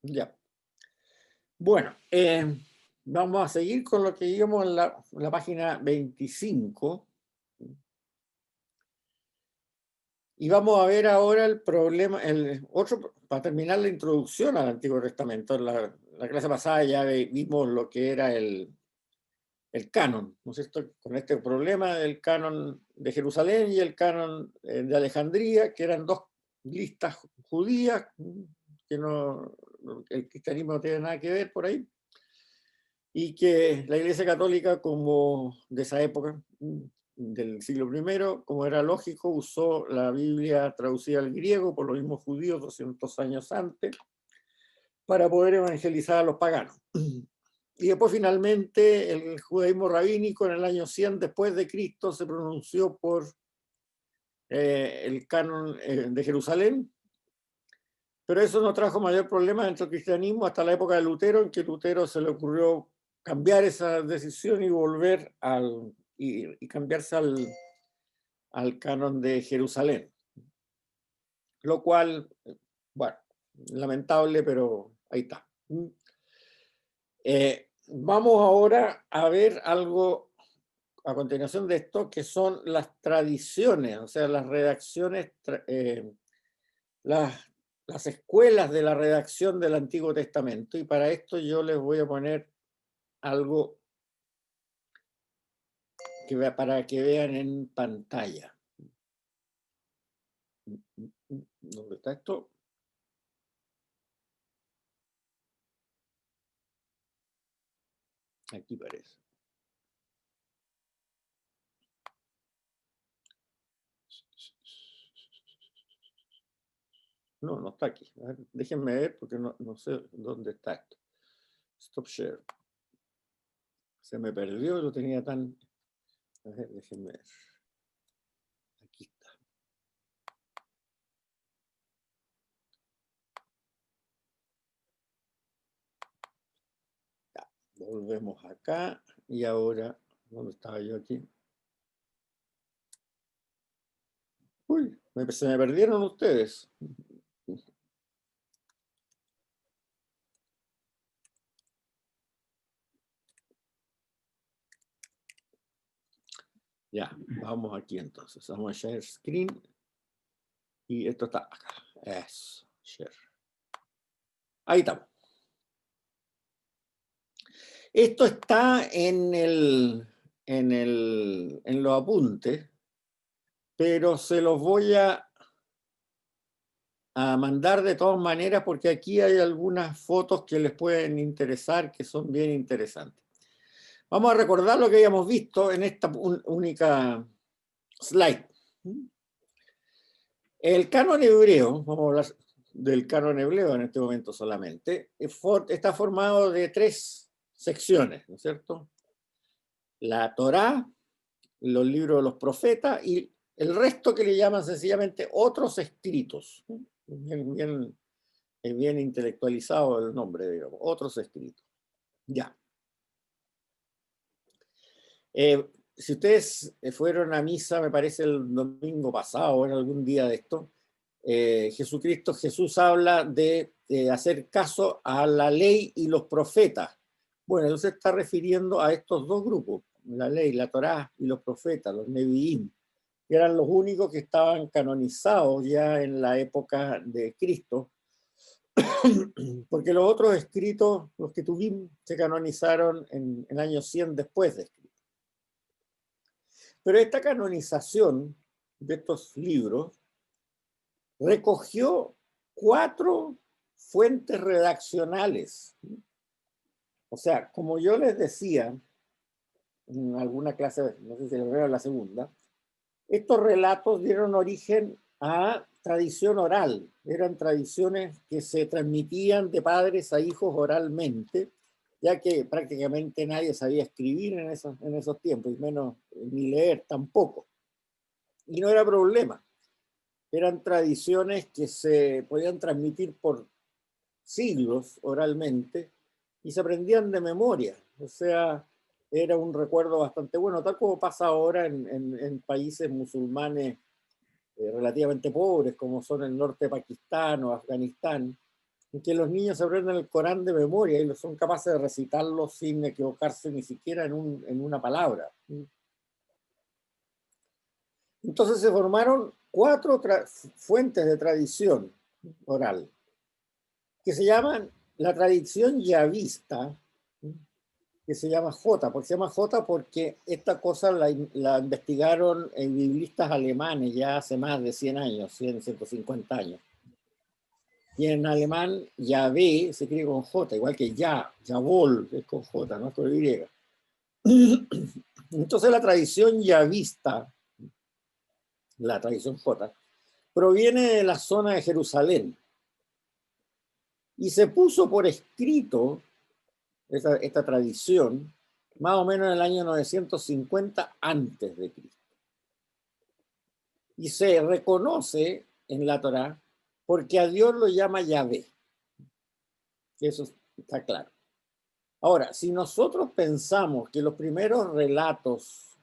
Ya. Bueno, vamos a seguir con lo que íbamos en la página 25. Y vamos a ver ahora el problema, el otro, para terminar la introducción al Antiguo Testamento. En la clase pasada ya vimos lo que era el canon, ¿no es cierto? Con este problema del canon de Jerusalén y el canon de Alejandría, que eran dos listas judías, que el cristianismo no tiene nada que ver por ahí, y que la Iglesia Católica, como de esa época, del siglo I, como era lógico, usó la Biblia traducida al griego por los mismos judíos 200 años antes para poder evangelizar a los paganos. Y después finalmente el judaísmo rabínico en el año 100 después de Cristo se pronunció por el canon de Jerusalén, pero eso no trajo mayor problema dentro del cristianismo hasta la época de Lutero, en que Lutero se le ocurrió cambiar esa decisión y volver y cambiarse al canon de Jerusalén. Lo cual, bueno, lamentable, pero ahí está. Vamos ahora a ver algo a continuación de esto, que son las tradiciones, o sea, las redacciones, las escuelas de la redacción del Antiguo Testamento. Y para esto yo les voy a poner algo para que vean en pantalla. ¿Dónde está esto? Aquí parece. No, no está aquí. A ver, déjenme ver porque no sé dónde está esto. Stop share. Se me perdió, lo tenía tan... A ver, déjenme ver. Aquí está. Ya, volvemos acá y ahora, ¿dónde estaba yo aquí? Uy, se me perdieron ustedes. Ya, vamos aquí entonces. Vamos a share screen. Y esto está acá. Eso, share. Ahí estamos. Esto está en los apuntes, pero se los voy a mandar de todas maneras porque aquí hay algunas fotos que les pueden interesar, que son bien interesantes. Vamos a recordar lo que habíamos visto en esta única slide. El canon hebreo, vamos a hablar del canon hebreo en este momento solamente, está formado de tres secciones, ¿no es cierto? La Torá, los libros de los profetas y el resto que le llaman sencillamente otros escritos. Bien intelectualizado el nombre, digamos, otros escritos. Ya. Si ustedes fueron a misa, me parece el domingo pasado o en algún día de esto, Jesús habla de hacer caso a la ley y los profetas. Bueno, él se está refiriendo a estos dos grupos, la ley, la Torá y los profetas, los Nevi'im, que eran los únicos que estaban canonizados ya en la época de Cristo, porque los otros escritos, los que tuvimos, se canonizaron en el año 100 después de Cristo. Pero esta canonización de estos libros recogió 4 fuentes redaccionales. O sea, como yo les decía en alguna clase, no sé si la primera o la segunda, estos relatos dieron origen a tradición oral. Eran tradiciones que se transmitían de padres a hijos oralmente, ya que prácticamente nadie sabía escribir en esos tiempos, y menos ni leer tampoco. Y no era problema. Eran tradiciones que se podían transmitir por siglos oralmente y se aprendían de memoria. O sea, era un recuerdo bastante bueno, tal como pasa ahora en países musulmanes relativamente pobres, como son el norte de Pakistán o Afganistán, en que los niños aprenden el Corán de memoria y son capaces de recitarlo sin equivocarse ni siquiera en una palabra. Entonces se formaron cuatro fuentes de tradición oral, que se llaman la tradición yavista, que se llama Jota, porque se llama Jota porque esta cosa la investigaron en biblistas alemanes ya hace más de 100 años, 100, 150 años. Y en alemán, Yahvé se escribe con J, igual que Yavol es con J, no es con Y. Entonces la tradición yavista, la tradición J, proviene de la zona de Jerusalén y se puso por escrito esta tradición más o menos en el año 950 antes de Cristo. Y se reconoce en la Torá porque a Dios lo llama Yahvé. Eso está claro. Ahora, si nosotros pensamos que los primeros relatos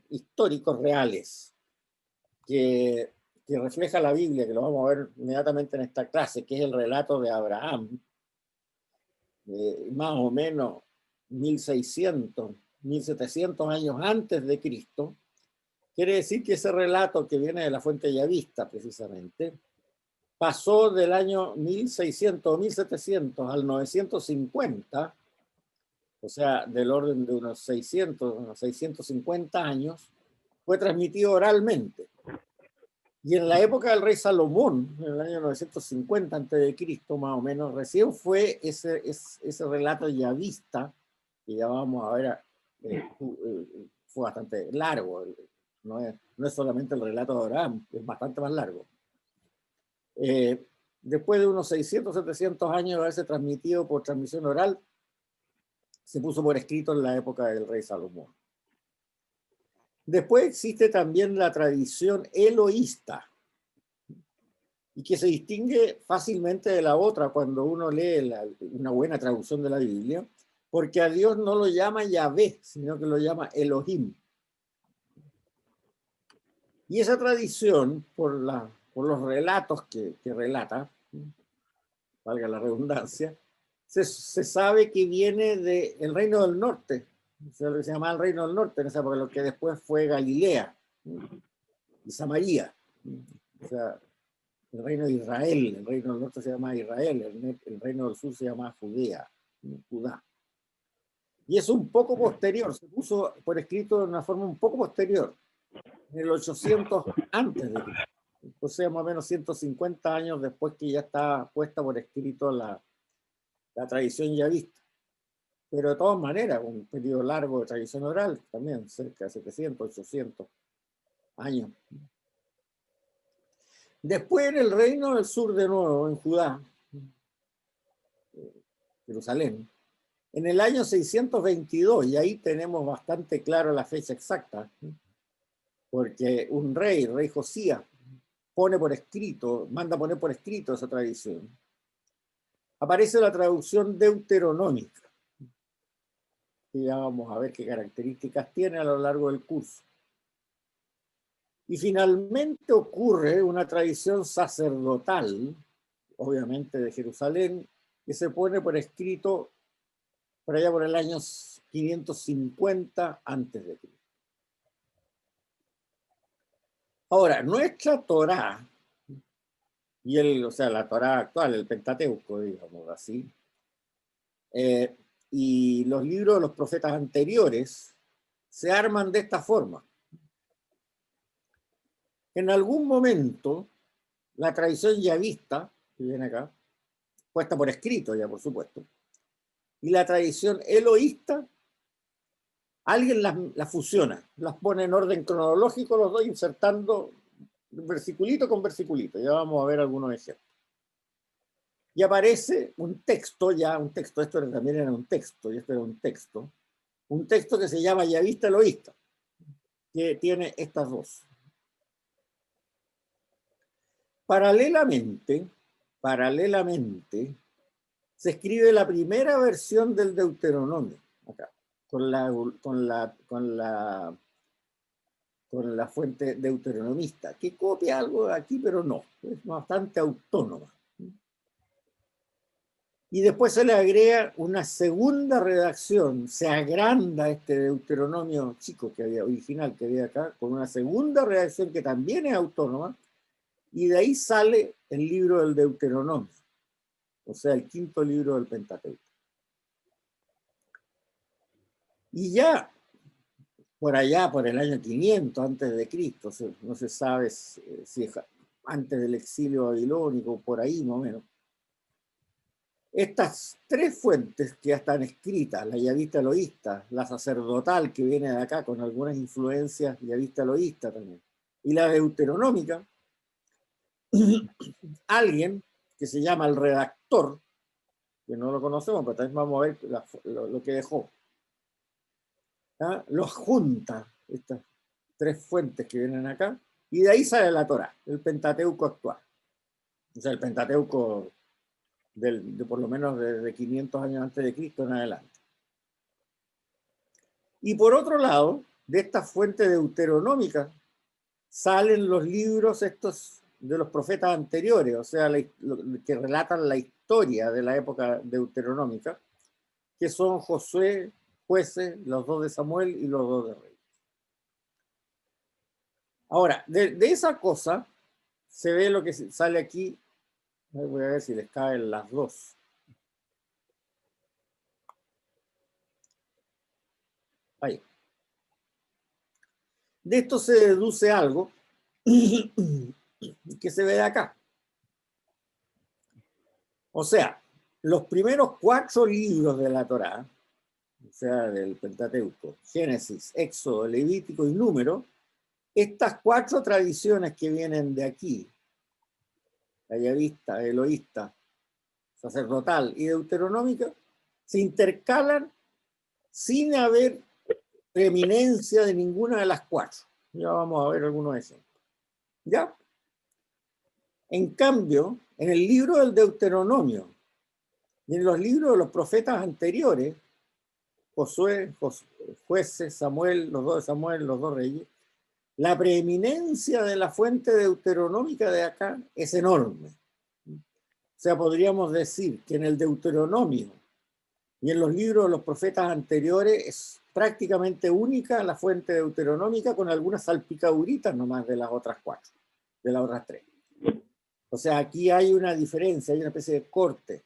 históricos reales que refleja la Biblia, que lo vamos a ver inmediatamente en esta clase, que es el relato de Abraham, más o menos 1600, 1700 años antes de Cristo, quiere decir que ese relato que viene de la fuente yavista, precisamente, pasó del año 1600 o 1700 al 950, o sea, del orden de unos 600, unos 650 años, fue transmitido oralmente. Y en la época del rey Salomón, en el año 950 a.C., más o menos, recién fue ese relato yavista, que ya vamos a ver, fue bastante largo. No es solamente el relato de Abraham, es bastante más largo. Después de unos 600, 700 años de haberse transmitido por transmisión oral, se puso por escrito en la época del rey Salomón. Después existe también la tradición eloísta, y que se distingue fácilmente de la otra cuando uno lee una buena traducción de la Biblia, porque a Dios no lo llama Yahvé, sino que lo llama Elohim. Y esa tradición, por los relatos que relata, valga la redundancia, se sabe que viene del Reino del Norte, se llama el Reino del Norte, por lo que después fue Galilea y Samaria. O sea, el reino de Israel, el reino del norte se llama Israel, el reino del sur se llama Judea, Judá. Y es un poco posterior, se puso por escrito de una forma un poco posterior, en el 800 antes de Cristo. O sea, más o menos 150 años después que ya está puesta por escrito la tradición yavista. Pero de todas maneras, un periodo largo de tradición oral, también cerca de 700, 800 años. Después en el reino del sur de nuevo, en Judá, Jerusalén, en el año 622, y ahí tenemos bastante claro la fecha exacta, porque un rey Josías, manda poner por escrito esa tradición. Aparece la traducción deuteronómica, que ya vamos a ver qué características tiene a lo largo del curso. Y finalmente ocurre una tradición sacerdotal, obviamente de Jerusalén, que se pone por escrito por allá por el año 550 antes de Cristo. Ahora, nuestra Torá, o sea, la Torá actual, el Pentateuco, digamos así, y los libros de los profetas anteriores se arman de esta forma. En algún momento, la tradición yavista, que viene acá, puesta por escrito ya, por supuesto, y la tradición eloísta, alguien las fusiona, las pone en orden cronológico los dos, insertando versiculito con versiculito. Ya vamos a ver algunos ejemplos. Y aparece un texto, esto también era un texto, y esto era un texto que se llama Yavista Eloísta, que tiene estas dos. Paralelamente, se escribe la primera versión del Deuteronomio, acá, con la fuente deuteronomista, que copia algo de aquí, pero no, es bastante autónoma. Y después se le agrega una segunda redacción, se agranda este Deuteronomio chico que había, original que había acá, con una segunda redacción que también es autónoma, y de ahí sale el libro del Deuteronomio, o sea, el quinto libro del Pentateuco. Y ya por allá, por el año 500 antes de Cristo, no se sabe si es antes del exilio babilónico, por ahí más o menos. Estas tres fuentes que ya están escritas, la yavista eloísta, la sacerdotal que viene de acá con algunas influencias yavista eloísta también, y la deuteronómica, alguien que se llama el redactor, que no lo conocemos, pero también vamos a ver lo que dejó, ¿ah? Los junta, estas tres fuentes que vienen acá, y de ahí sale la Torá, el Pentateuco actual. O sea, el Pentateuco de por lo menos de 500 años antes de Cristo en adelante. Y por otro lado, de esta fuente deuteronómica salen los libros estos de los profetas anteriores, o sea, que relatan la historia de la época deuteronómica, que son Josué, Jueces, los dos de Samuel y los dos de Reyes. Ahora, de esa cosa se ve lo que sale aquí. Voy a ver si les caen las dos. Ahí. De esto se deduce algo que se ve de acá. O sea, los primeros 4 libros de la Torá, o sea, del Pentateuco, Génesis, Éxodo, Levítico y Número, estas 4 tradiciones que vienen de aquí, la yavista, eloísta, sacerdotal y deuteronómica, se intercalan sin haber preeminencia de ninguna de las 4. Ya vamos a ver algunos ejemplos. ¿Ya? En cambio, en el libro del Deuteronomio y en los libros de los profetas anteriores, Josué, Jueces, Samuel, los dos de Samuel, los dos reyes, la preeminencia de la fuente deuteronómica de acá es enorme. O sea, podríamos decir que en el Deuteronomio y en los libros de los profetas anteriores es prácticamente única la fuente deuteronómica, con algunas salpicaduritas nomás de las otras 4, de las otras 3. O sea, aquí hay una diferencia, hay una especie de corte.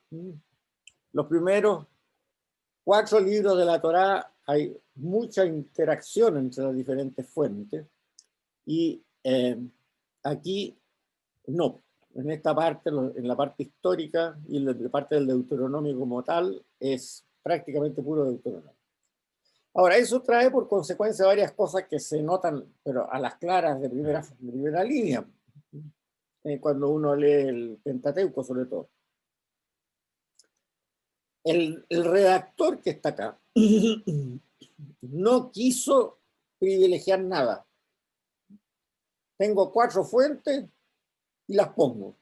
Los primeros 4 libros de la Torá hay mucha interacción entre las diferentes fuentes y aquí no. En esta parte, en la parte histórica y en la parte del Deuteronomio como tal, es prácticamente puro Deuteronomio. Ahora, eso trae por consecuencia varias cosas que se notan, pero a las claras de primera línea, cuando uno lee el Pentateuco sobre todo. El redactor que está acá no quiso privilegiar nada. Tengo 4 fuentes y las pongo.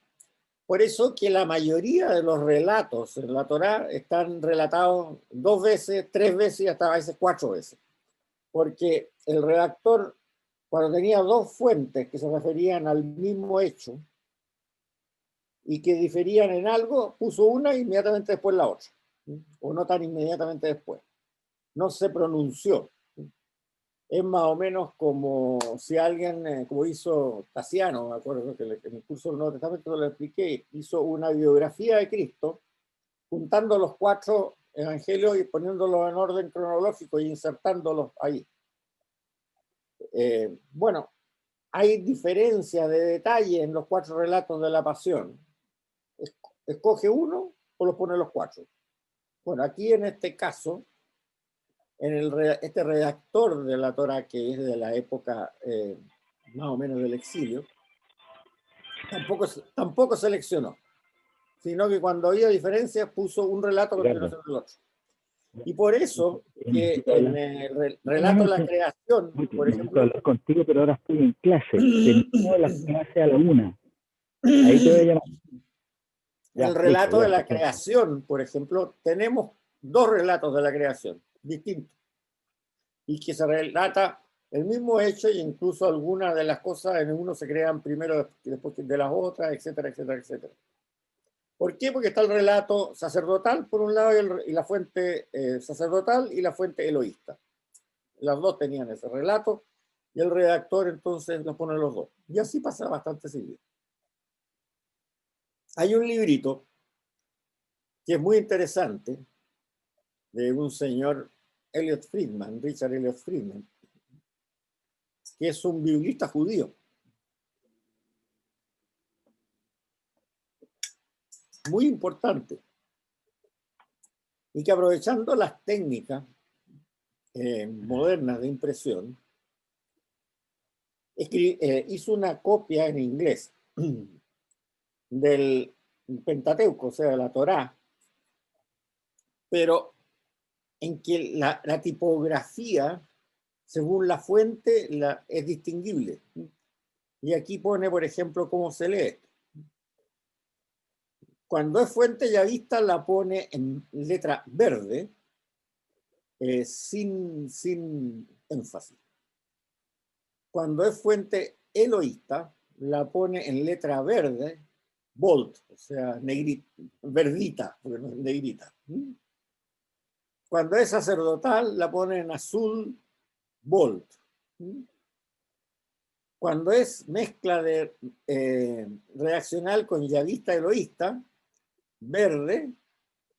Por eso que la mayoría de los relatos en la Torá están relatados 2 veces, 3 veces y hasta a veces 4 veces. Porque el redactor, cuando tenía 2 fuentes que se referían al mismo hecho y que diferían en algo, puso una e inmediatamente después la otra. O no tan inmediatamente después. No se pronunció. Es más o menos como si alguien, como hizo Casiano, me acuerdo que en el curso del Nuevo Testamento lo expliqué, hizo una biografía de Cristo, juntando los 4 evangelios y poniéndolos en orden cronológico y insertándolos ahí. Bueno, hay diferencias de detalle en los 4 relatos de la pasión. Escoge uno o los pone los 4. Bueno, aquí en este caso, este redactor de la Torá, que es de la época más o menos del exilio, tampoco seleccionó, sino que cuando había diferencias puso un relato a continuación del otro. Y por eso que en el relato de la creación, por Me gusta ejemplo, hablar contigo, pero ahora estoy en clase. Termino la clase a la 1. Ahí te voy a llamar. en el relato de la creación, por ejemplo, tenemos 2 relatos de la creación distintos y que se relata el mismo hecho e incluso algunas de las cosas en uno se crean primero después de las otras, etcétera, etcétera, etcétera. ¿Por qué? Porque está el relato sacerdotal por un lado y la fuente sacerdotal y la fuente eloísta. Las dos tenían ese relato y el redactor entonces los pone los dos. Y así pasa bastante seguido. Hay un librito que es muy interesante de un señor Elliot Friedman, Richard Elliot Friedman, que es un biblista judío. Muy importante. Y que aprovechando las técnicas modernas de impresión, hizo una copia en inglés del Pentateuco, o sea, de la Torá, pero en que la tipografía, según la fuente, es distinguible. Y aquí pone, por ejemplo, cómo se lee. Cuando es fuente yavista, la pone en letra verde, sin énfasis. Cuando es fuente eloísta, la pone en letra verde, bold, o sea, verdita, porque no es negrita. Cuando es sacerdotal, la pone en azul, bold. Cuando es mezcla de reaccional con yavista eloísta, verde,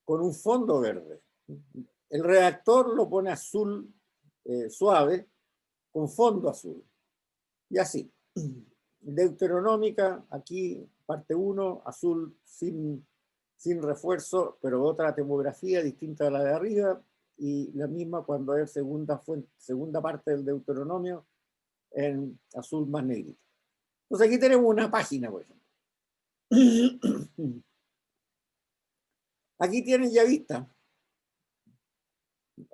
con un fondo verde. El redactor lo pone azul suave, con fondo azul. Y así. Deuteronómica, aquí parte 1, azul sin refuerzo, pero otra tipografía distinta a la de arriba, y la misma cuando es segunda parte del Deuteronomio, en azul más negrito. Entonces aquí tenemos una página, por ejemplo. Aquí tienen ya vista.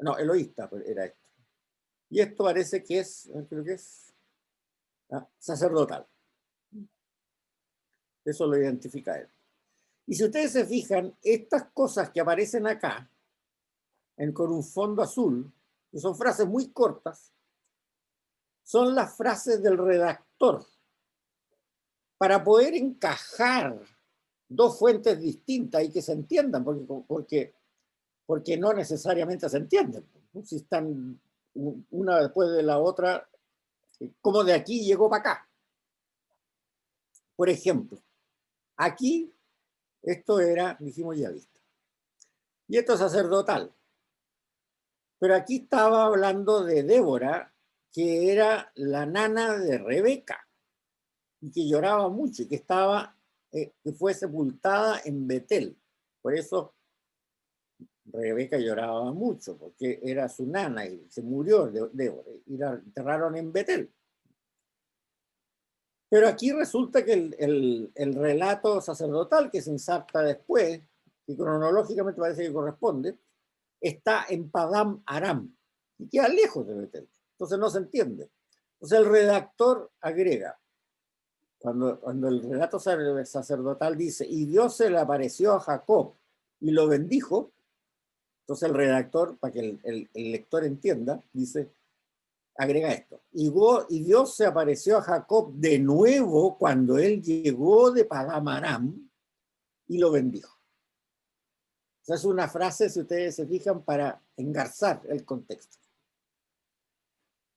No, eloísta era esto. Y esto parece que es, creo que es sacerdotal. Eso lo identifica él. Y si ustedes se fijan, estas cosas que aparecen acá, con un fondo azul, que son frases muy cortas, son las frases del redactor. Para poder encajar dos fuentes distintas y que se entiendan, porque no necesariamente se entienden. Si están una después de la otra, como de aquí llegó para acá. Por ejemplo, aquí esto era, dijimos ya visto. Y esto es sacerdotal. Pero aquí estaba hablando de Débora, que era la nana de Rebeca, y que lloraba mucho, y que que fue sepultada en Betel. Por eso Rebeca lloraba mucho, porque era su nana y se murió Débora, y la enterraron en Betel. Pero aquí resulta que el relato sacerdotal que se inserta después, y cronológicamente parece que corresponde, está en Padam Aram, y queda lejos de Betel. Entonces no se entiende. Entonces el redactor agrega, cuando el relato sacerdotal dice, y Dios se le apareció a Jacob y lo bendijo, entonces el redactor, para que el lector entienda, dice, agrega esto, y Dios se apareció a Jacob de nuevo cuando él llegó de Padam Aram y lo bendijo. Esa es una frase, si ustedes se fijan, para engarzar el contexto.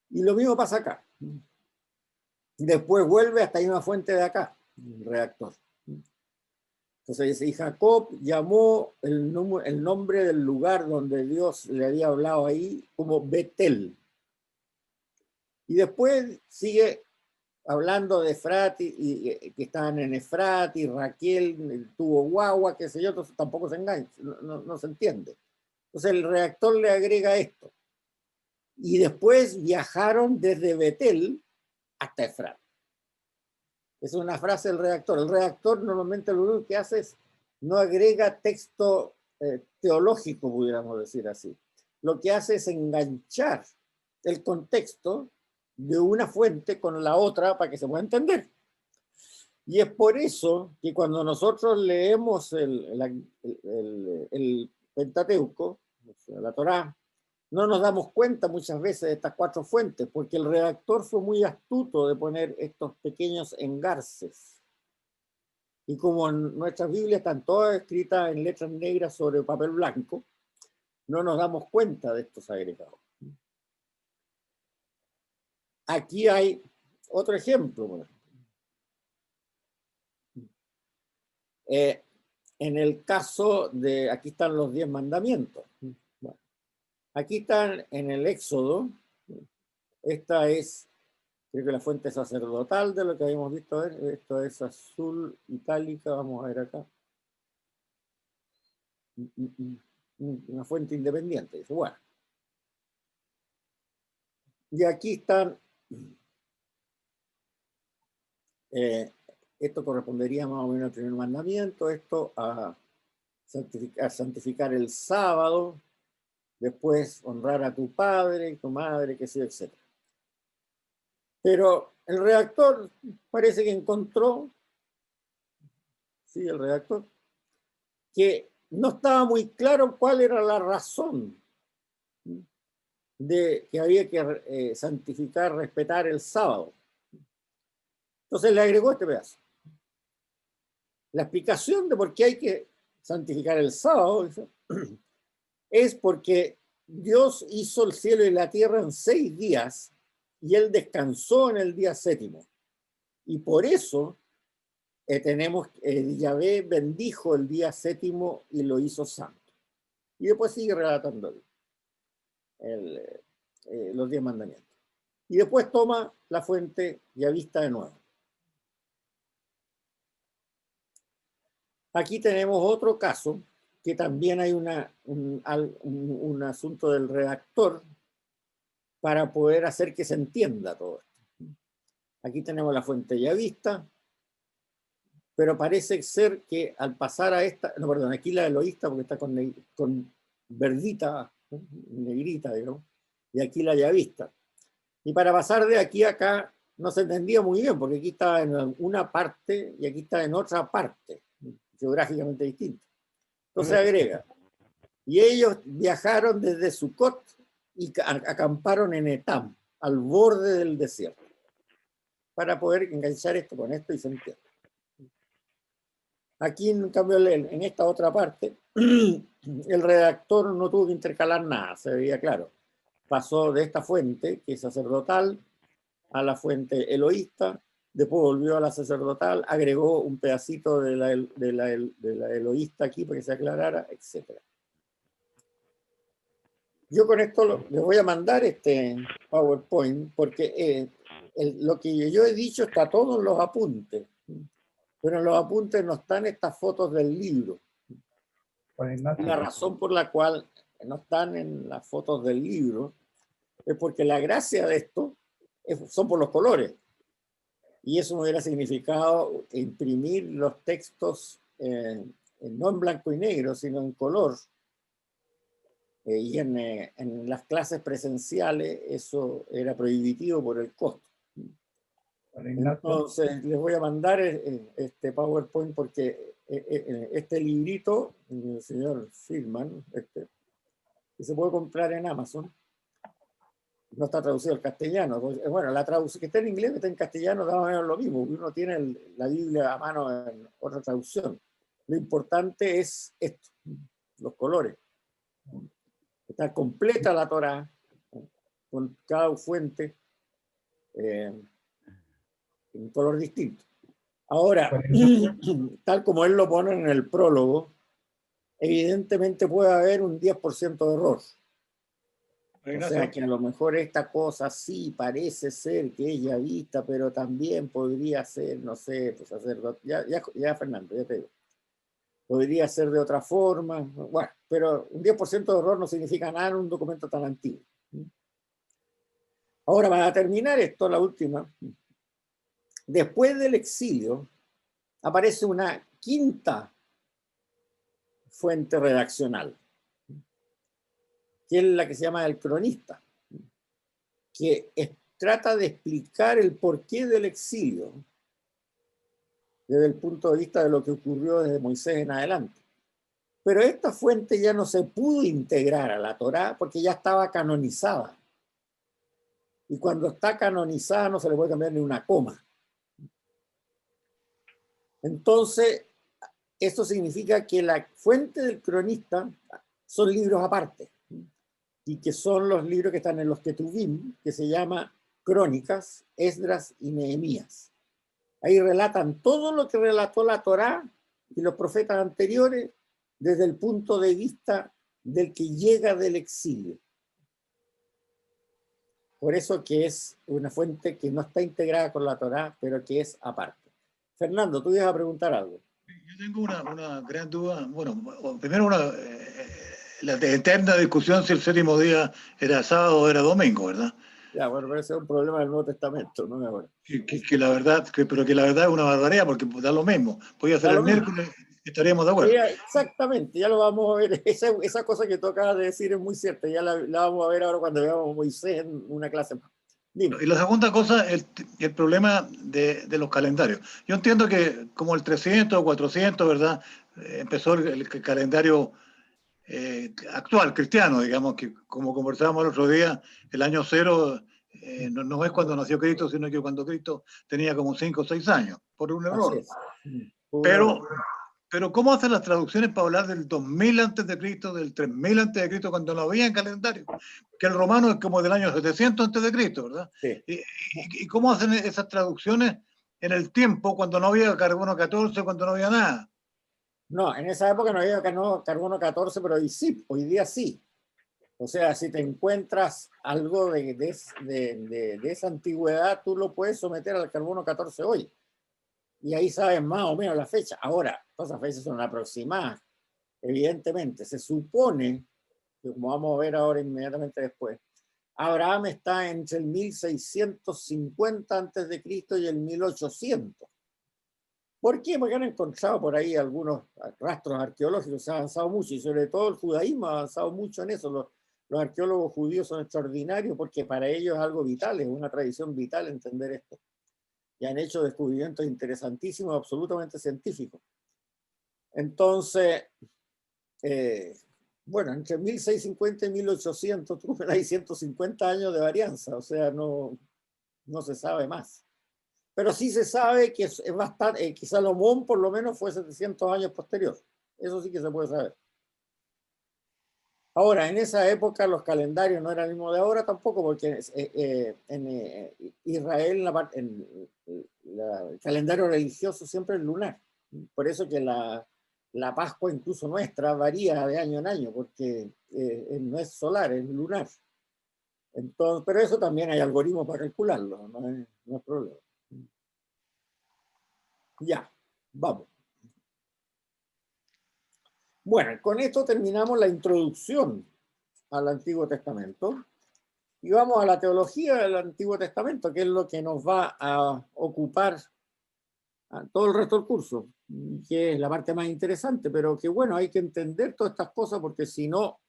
Y lo mismo pasa acá. Después vuelve hasta ahí una fuente de acá, el redactor. Entonces dice, y Jacob llamó el nombre del lugar donde Dios le había hablado ahí como Betel. Y después sigue hablando de Efrat y que estaban en Efrat y Raquel tuvo guagua, qué sé yo, entonces tampoco se engancha, no se entiende. Entonces el redactor le agrega esto. Y después viajaron desde Betel hasta Efrat. Es una frase del redactor. El redactor normalmente lo único que hace es no agrega texto teológico, pudiéramos decir así. Lo que hace es enganchar el contexto de una fuente con la otra para que se pueda entender. Y es por eso que cuando nosotros leemos el Pentateuco, o sea, la Torá, no nos damos cuenta muchas veces de estas cuatro fuentes, porque el redactor fue muy astuto de poner estos pequeños engarces. Y como en nuestras Biblias están todas escritas en letras negras sobre papel blanco, no nos damos cuenta de estos agregados. Aquí hay otro ejemplo. En el caso de, aquí están los 10 mandamientos. Bueno, aquí están en el Éxodo. Esta es, creo que la fuente sacerdotal de lo que habíamos visto. Esto es azul itálica, vamos a ver acá. Una fuente independiente. Dice, bueno. Y aquí están, esto correspondería más o menos al primer mandamiento, esto a santificar el sábado, después honrar a tu padre y tu madre, que sé, etc. Pero el redactor parece que encontró, sí, el redactor, que no estaba muy claro cuál era la razón de que había que santificar, respetar el sábado. Entonces le agregó este pedazo. La explicación de por qué hay que santificar el sábado es porque Dios hizo el cielo y la tierra en 6 días y él descansó en el día 7º. Y por eso Yahvé bendijo el día 7º y lo hizo santo. Y después sigue relatando los 10 mandamientos. Y después toma la fuente yavista de nuevo. Aquí tenemos otro caso, que también hay un asunto del redactor para poder hacer que se entienda todo esto. Aquí tenemos la fuente yavista, pero parece ser que al pasar a esta, no, perdón, aquí la eloísta porque está con verdita, negrita, digamos, y aquí la yavista. Y para pasar de aquí a acá no se entendía muy bien, porque aquí estaba en una parte y aquí está en otra parte, geográficamente distinta. Entonces agrega, y ellos viajaron desde Sucot y acamparon en Etam, al borde del desierto, para poder enganchar esto con esto y se entiende. Aquí, en cambio, en esta otra parte, el redactor no tuvo que intercalar nada, se veía claro. Pasó de esta fuente, que es sacerdotal, a la fuente eloísta, después volvió a la sacerdotal, agregó un pedacito de la eloísta aquí para que se aclarara, etc. Yo con esto les voy a mandar este PowerPoint porque lo que yo he dicho está todo en los apuntes, pero en los apuntes no están estas fotos del libro. La razón por la cual no están en las fotos del libro es porque la gracia de esto son por los colores. Y eso me hubiera significado imprimir los textos no en blanco y negro, sino en color. Y en las clases presenciales eso era prohibitivo por el costo. Entonces les voy a mandar este PowerPoint porque este librito, el señor Friedman, que se puede comprar en Amazon, no está traducido al castellano. Bueno, la traducción que está en inglés, que está en castellano, da más o menos lo mismo. Uno tiene la Biblia a mano en otra traducción. Lo importante es esto, los colores. Está completa la Torá, con cada fuente en color distinto. Ahora, tal como él lo pone en el prólogo, evidentemente puede haber un 10% de error. O sea que a lo mejor esta cosa sí parece ser que es yavista, pero también podría ser, no sé, pues sacerdote. Ya Fernando, ya te digo. Podría ser de otra forma. Bueno, pero un 10% de error no significa nada en un documento tan antiguo. Ahora, para terminar esto, la última. Después del exilio, aparece una quinta fuente redaccional, que es la que se llama el cronista, que trata de explicar el porqué del exilio desde el punto de vista de lo que ocurrió desde Moisés en adelante. Pero esta fuente ya no se pudo integrar a la Torá porque ya estaba canonizada. Y cuando está canonizada no se le puede cambiar ni una coma. Entonces, esto significa que la fuente del cronista son libros aparte, y que son los libros que están en los Ketuvim, que se llama Crónicas, Esdras y Nehemías. Ahí relatan todo lo que relató la Torá y los profetas anteriores desde el punto de vista del que llega del exilio. Por eso que es una fuente que no está integrada con la Torá, pero que es aparte. Fernando, tú ibas a preguntar algo. Yo tengo una gran duda. Bueno, primero la eterna discusión si el séptimo día era sábado o era domingo, ¿verdad? Ya, bueno, pero ese es un problema del Nuevo Testamento, no me acuerdo. Que la verdad, pero que la verdad es una barbaridad porque da lo mismo. Podía ser el miércoles, estaríamos de acuerdo. Exactamente, ya lo vamos a ver. Esa cosa que tú acabas de decir es muy cierta. Ya la vamos a ver ahora cuando veamos a Moisés en una clase más. Dime. Y la segunda cosa, el problema de los calendarios. Yo entiendo que como el 300 o 400, ¿verdad? Empezó el calendario actual, cristiano, digamos, que como conversábamos el otro día, el año cero no es cuando nació Cristo, sino que cuando Cristo tenía como 5 o 6 años, por un error. Pero ¿cómo hacen las traducciones para hablar del 2000 antes de Cristo, del 3000 antes de Cristo, cuando no había en calendario? Que el romano es como del año 700 antes de Cristo, ¿verdad? Sí. ¿Y cómo hacen esas traducciones en el tiempo cuando no había carbono 14, cuando no había nada? No, en esa época no había carbono 14, pero hoy día sí. O sea, si te encuentras algo de esa antigüedad, tú lo puedes someter al carbono 14 hoy. Y ahí sabes más o menos la fecha. Ahora, todas esas fechas son aproximadas. Evidentemente, se supone, que como vamos a ver ahora inmediatamente después, Abraham está entre el 1650 antes de Cristo y el 1800. ¿Por qué? Porque han encontrado por ahí algunos rastros arqueológicos, se ha avanzado mucho, y sobre todo el judaísmo ha avanzado mucho en eso. Los arqueólogos judíos son extraordinarios porque para ellos es algo vital, es una tradición vital entender esto. Y han hecho descubrimientos interesantísimos, absolutamente científicos. Entonces, bueno, entre 1650 y 1800 hay 150 años de varianza, o sea, no se sabe más. Pero sí se sabe que es bastante, que Salomón por lo menos fue 700 años posterior. Eso sí que se puede saber. Ahora, en esa época los calendarios no eran el mismo de ahora tampoco, porque en Israel el calendario religioso siempre es lunar. Por eso que la Pascua, incluso nuestra, varía de año en año, porque no es solar, es lunar. Entonces, pero eso también hay algoritmos para calcularlo, no es problema. Ya, vamos. Bueno, con esto terminamos la introducción al Antiguo Testamento y vamos a la teología del Antiguo Testamento, que es lo que nos va a ocupar a todo el resto del curso, que es la parte más interesante, pero que bueno, hay que entender todas estas cosas porque si no,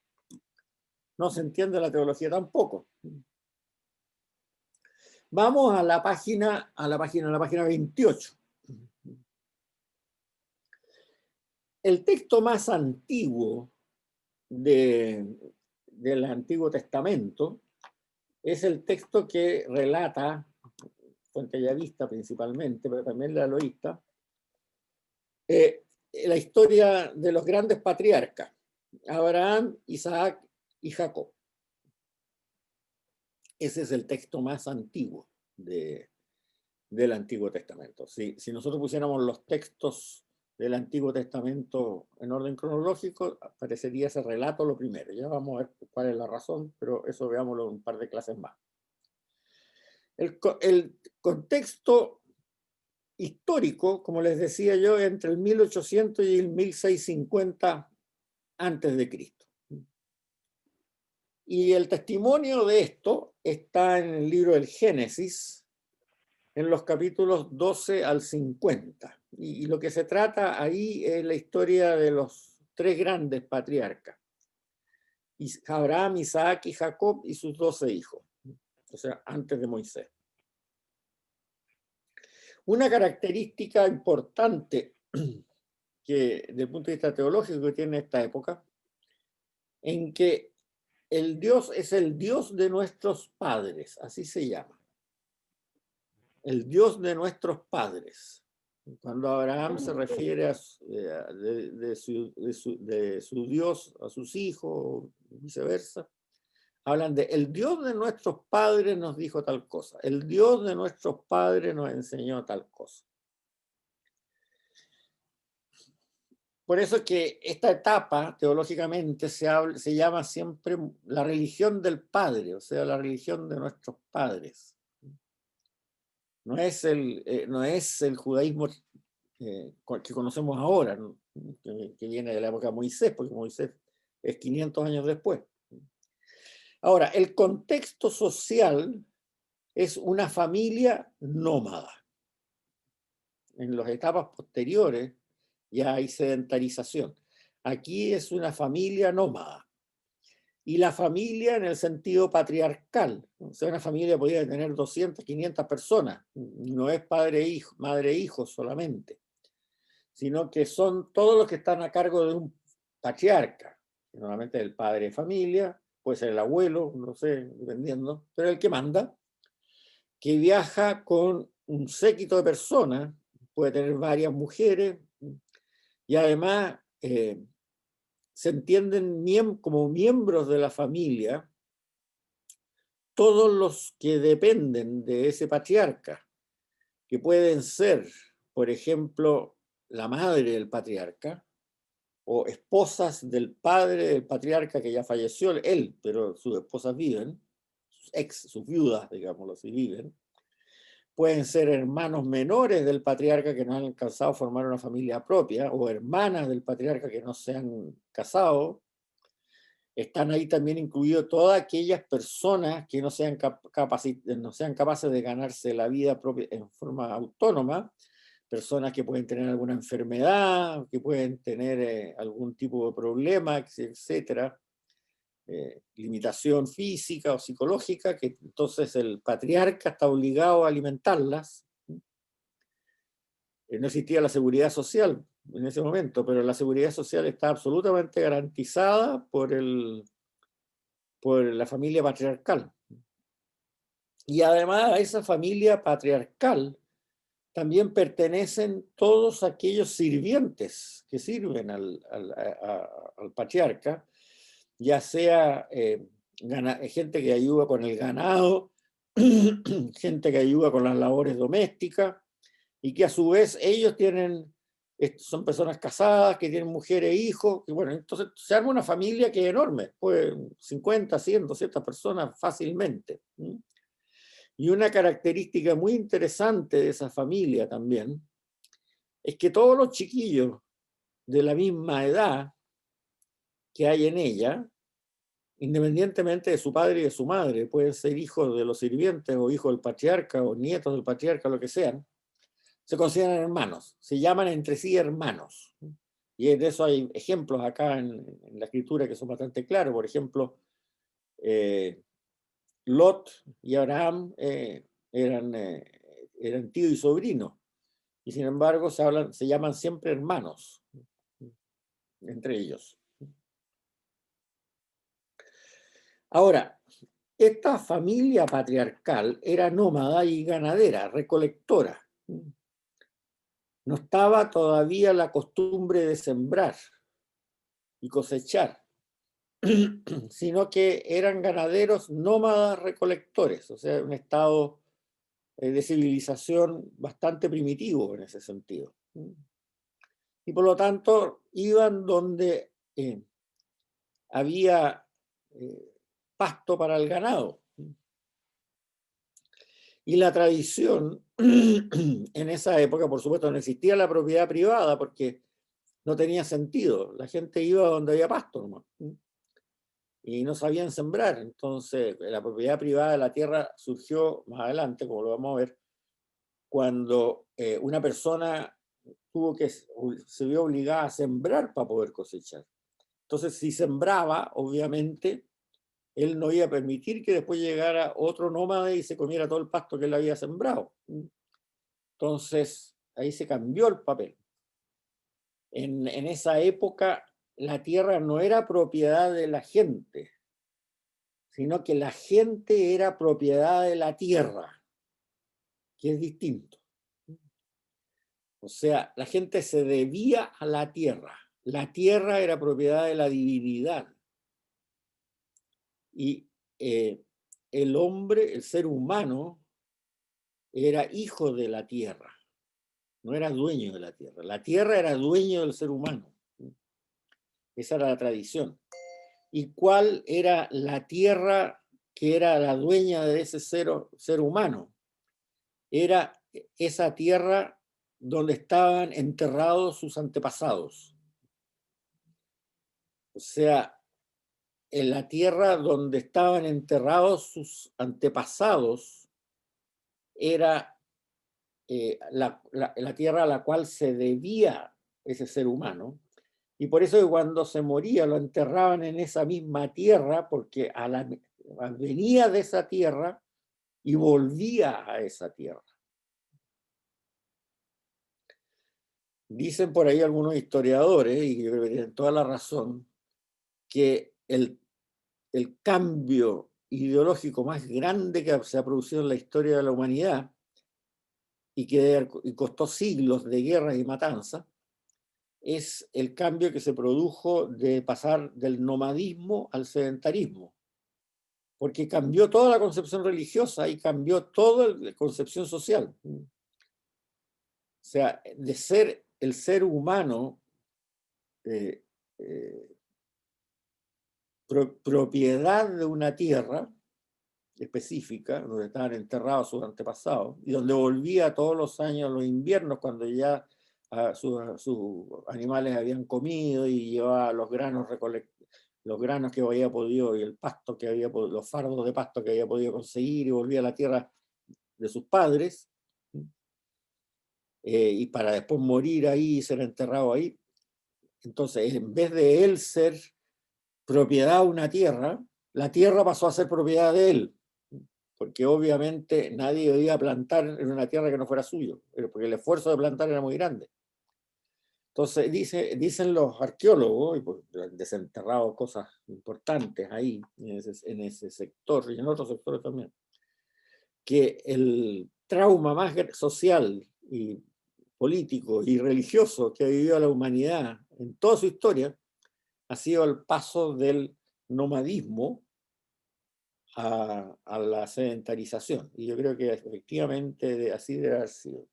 no se entiende la teología tampoco. Vamos a la página 28. El texto más antiguo del Antiguo Testamento es el texto que relata, fuente yavista principalmente, pero también la loísta, la historia de los grandes patriarcas, Abraham, Isaac y Jacob. Ese es el texto más antiguo del Antiguo Testamento. Si nosotros pusiéramos los textos del Antiguo Testamento en orden cronológico, aparecería ese relato lo primero. Ya vamos a ver cuál es la razón, pero eso veámoslo en un par de clases más. El contexto histórico, como les decía yo, entre el 1800 y el 1650 antes de Cristo. Y el testimonio de esto está en el libro del Génesis, en los capítulos 12 al 50. Y lo que se trata ahí es la historia de los tres grandes patriarcas, Abraham, Isaac y Jacob y sus 12 hijos, o sea, antes de Moisés. Una característica importante que, desde el punto de vista teológico, que tiene esta época, en que el Dios es el Dios de nuestros padres, así se llama. El Dios de nuestros padres. Cuando Abraham se refiere de su Dios a sus hijos, o viceversa, hablan de el Dios de nuestros padres nos dijo tal cosa, el Dios de nuestros padres nos enseñó tal cosa. Por eso es que esta etapa, teológicamente, se llama siempre la religión del Padre, o sea, la religión de nuestros padres. No es el judaísmo que conocemos ahora, ¿no? que viene de la época de Moisés, porque Moisés es 500 años después. Ahora, el contexto social es una familia nómada. En las etapas posteriores ya hay sedentarización. Aquí es una familia nómada. Y la familia en el sentido patriarcal. O sea, una familia podría tener 200, 500 personas. No es padre e hijo, madre e hijo solamente, sino que son todos los que están a cargo de un patriarca. Normalmente el padre de familia, puede ser el abuelo, no sé, dependiendo, pero el que manda, que viaja con un séquito de personas, puede tener varias mujeres, y además se entienden como miembros de la familia todos los que dependen de ese patriarca, que pueden ser, por ejemplo, la madre del patriarca, o esposas del padre del patriarca que ya falleció, él, pero sus esposas viven, sus viudas, digámoslo así, viven. Pueden ser hermanos menores del patriarca que no han alcanzado a formar una familia propia, o hermanas del patriarca que no se han casado. Están ahí también incluidos todas aquellas personas que no sean capaces de ganarse la vida propia en forma autónoma, personas que pueden tener alguna enfermedad, que pueden tener algún tipo de problema, etcétera, limitación física o psicológica, que entonces el patriarca está obligado a alimentarlas. No existía la seguridad social en ese momento, pero la seguridad social está absolutamente garantizada por la familia patriarcal. Y además a esa familia patriarcal también pertenecen todos aquellos sirvientes que sirven al patriarca, ya sea gente que ayuda con el ganado, gente que ayuda con las labores domésticas, y que a su vez ellos son personas casadas, que tienen mujeres e hijos, y bueno, entonces se arma una familia que es enorme, pues 50, 100, 200 personas fácilmente. Y una característica muy interesante de esa familia también es que todos los chiquillos de la misma edad que hay en ella, independientemente de su padre y de su madre, pueden ser hijos de los sirvientes o hijos del patriarca o nietos del patriarca, lo que sean, se consideran hermanos, se llaman entre sí hermanos. Y de eso hay ejemplos acá en la escritura que son bastante claros. Por ejemplo, Lot y Abraham eran tío y sobrino, y sin embargo se llaman siempre hermanos entre ellos. Ahora, esta familia patriarcal era nómada y ganadera, recolectora. No estaba todavía la costumbre de sembrar y cosechar, sino que eran ganaderos nómadas recolectores, o sea, un estado de civilización bastante primitivo en ese sentido. Y por lo tanto iban donde había pasto para el ganado. Y la tradición, en esa época, por supuesto, no existía la propiedad privada porque no tenía sentido. La gente iba donde había pasto nomás, y no sabían sembrar. Entonces, la propiedad privada de la tierra surgió más adelante, como lo vamos a ver, cuando una persona se vio obligada a sembrar para poder cosechar. Entonces, si sembraba, obviamente, él no iba a permitir que después llegara otro nómade y se comiera todo el pasto que él había sembrado. Entonces, ahí se cambió el papel. En esa época, la tierra no era propiedad de la gente, sino que la gente era propiedad de la tierra, que es distinto. O sea, la gente se debía a la tierra. La tierra era propiedad de la divinidad. Y el hombre, el ser humano, era hijo de la tierra. No era dueño de la tierra. La tierra era dueño del ser humano. Esa era la tradición. ¿Y cuál era la tierra que era la dueña de ese ser humano? Era esa tierra donde estaban enterrados sus antepasados. O sea, en la tierra donde estaban enterrados sus antepasados era la tierra a la cual se debía ese ser humano. Y por eso cuando se moría lo enterraban en esa misma tierra, porque venía de esa tierra y volvía a esa tierra. Dicen por ahí algunos historiadores, y yo creo que tienen toda la razón, que el cambio ideológico más grande que se ha producido en la historia de la humanidad y costó siglos de guerras y matanzas, es el cambio que se produjo de pasar del nomadismo al sedentarismo, porque cambió toda la concepción religiosa y cambió toda la concepción social. O sea, de ser el ser humano propiedad de una tierra específica, donde estaban enterrados sus antepasados, y donde volvía todos los años los inviernos, cuando ya sus animales habían comido y llevaba los granos los granos que había podido y el pasto que había los fardos de pasto que había podido conseguir, y volvía a la tierra de sus padres, y para después morir ahí y ser enterrado ahí. Entonces, en vez de él ser propiedad de una tierra, la tierra pasó a ser propiedad de él, porque obviamente nadie podía plantar en una tierra que no fuera suyo, porque el esfuerzo de plantar era muy grande. Entonces dicen los arqueólogos, y pues, han desenterrado cosas importantes ahí, en ese sector y en otros sectores también, que el trauma más social y político y religioso que ha vivido la humanidad en toda su historia ha sido el paso del nomadismo a la sedentarización. Y yo creo que efectivamente así debe haber sido.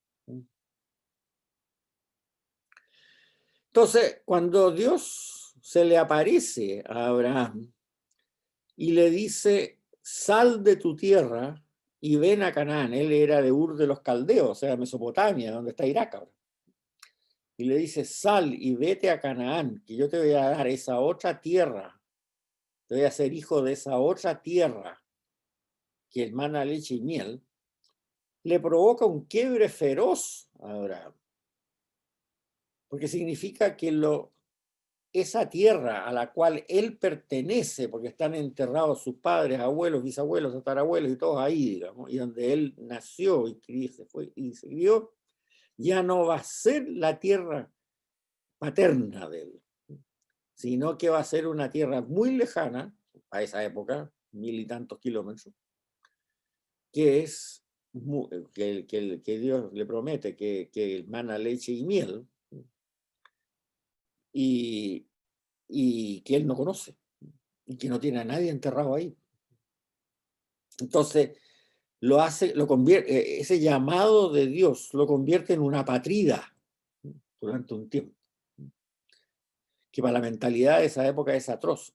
Entonces, cuando Dios se le aparece a Abraham y le dice, sal de tu tierra y ven a Canaán, él era de Ur de los Caldeos, o sea, Mesopotamia, donde está Irak ahora. Y le dice, sal y vete a Canaán, que yo te voy a dar esa otra tierra, te voy a hacer hijo de esa otra tierra que emana leche y miel, le provoca un quiebre feroz a Abraham. Porque significa que esa tierra a la cual él pertenece, porque están enterrados sus padres, abuelos, bisabuelos, tatarabuelos y todos ahí, digamos, y donde él nació y se crió, ya no va a ser la tierra paterna de él, sino que va a ser una tierra muy lejana, a esa época, 1000 y tantos kilómetros, que es que Dios le promete que emana leche y miel, y que él no conoce, y que no tiene a nadie enterrado ahí. Entonces, lo convierte, ese llamado de Dios lo convierte en una apatrida durante un tiempo, que para la mentalidad de esa época es atroz.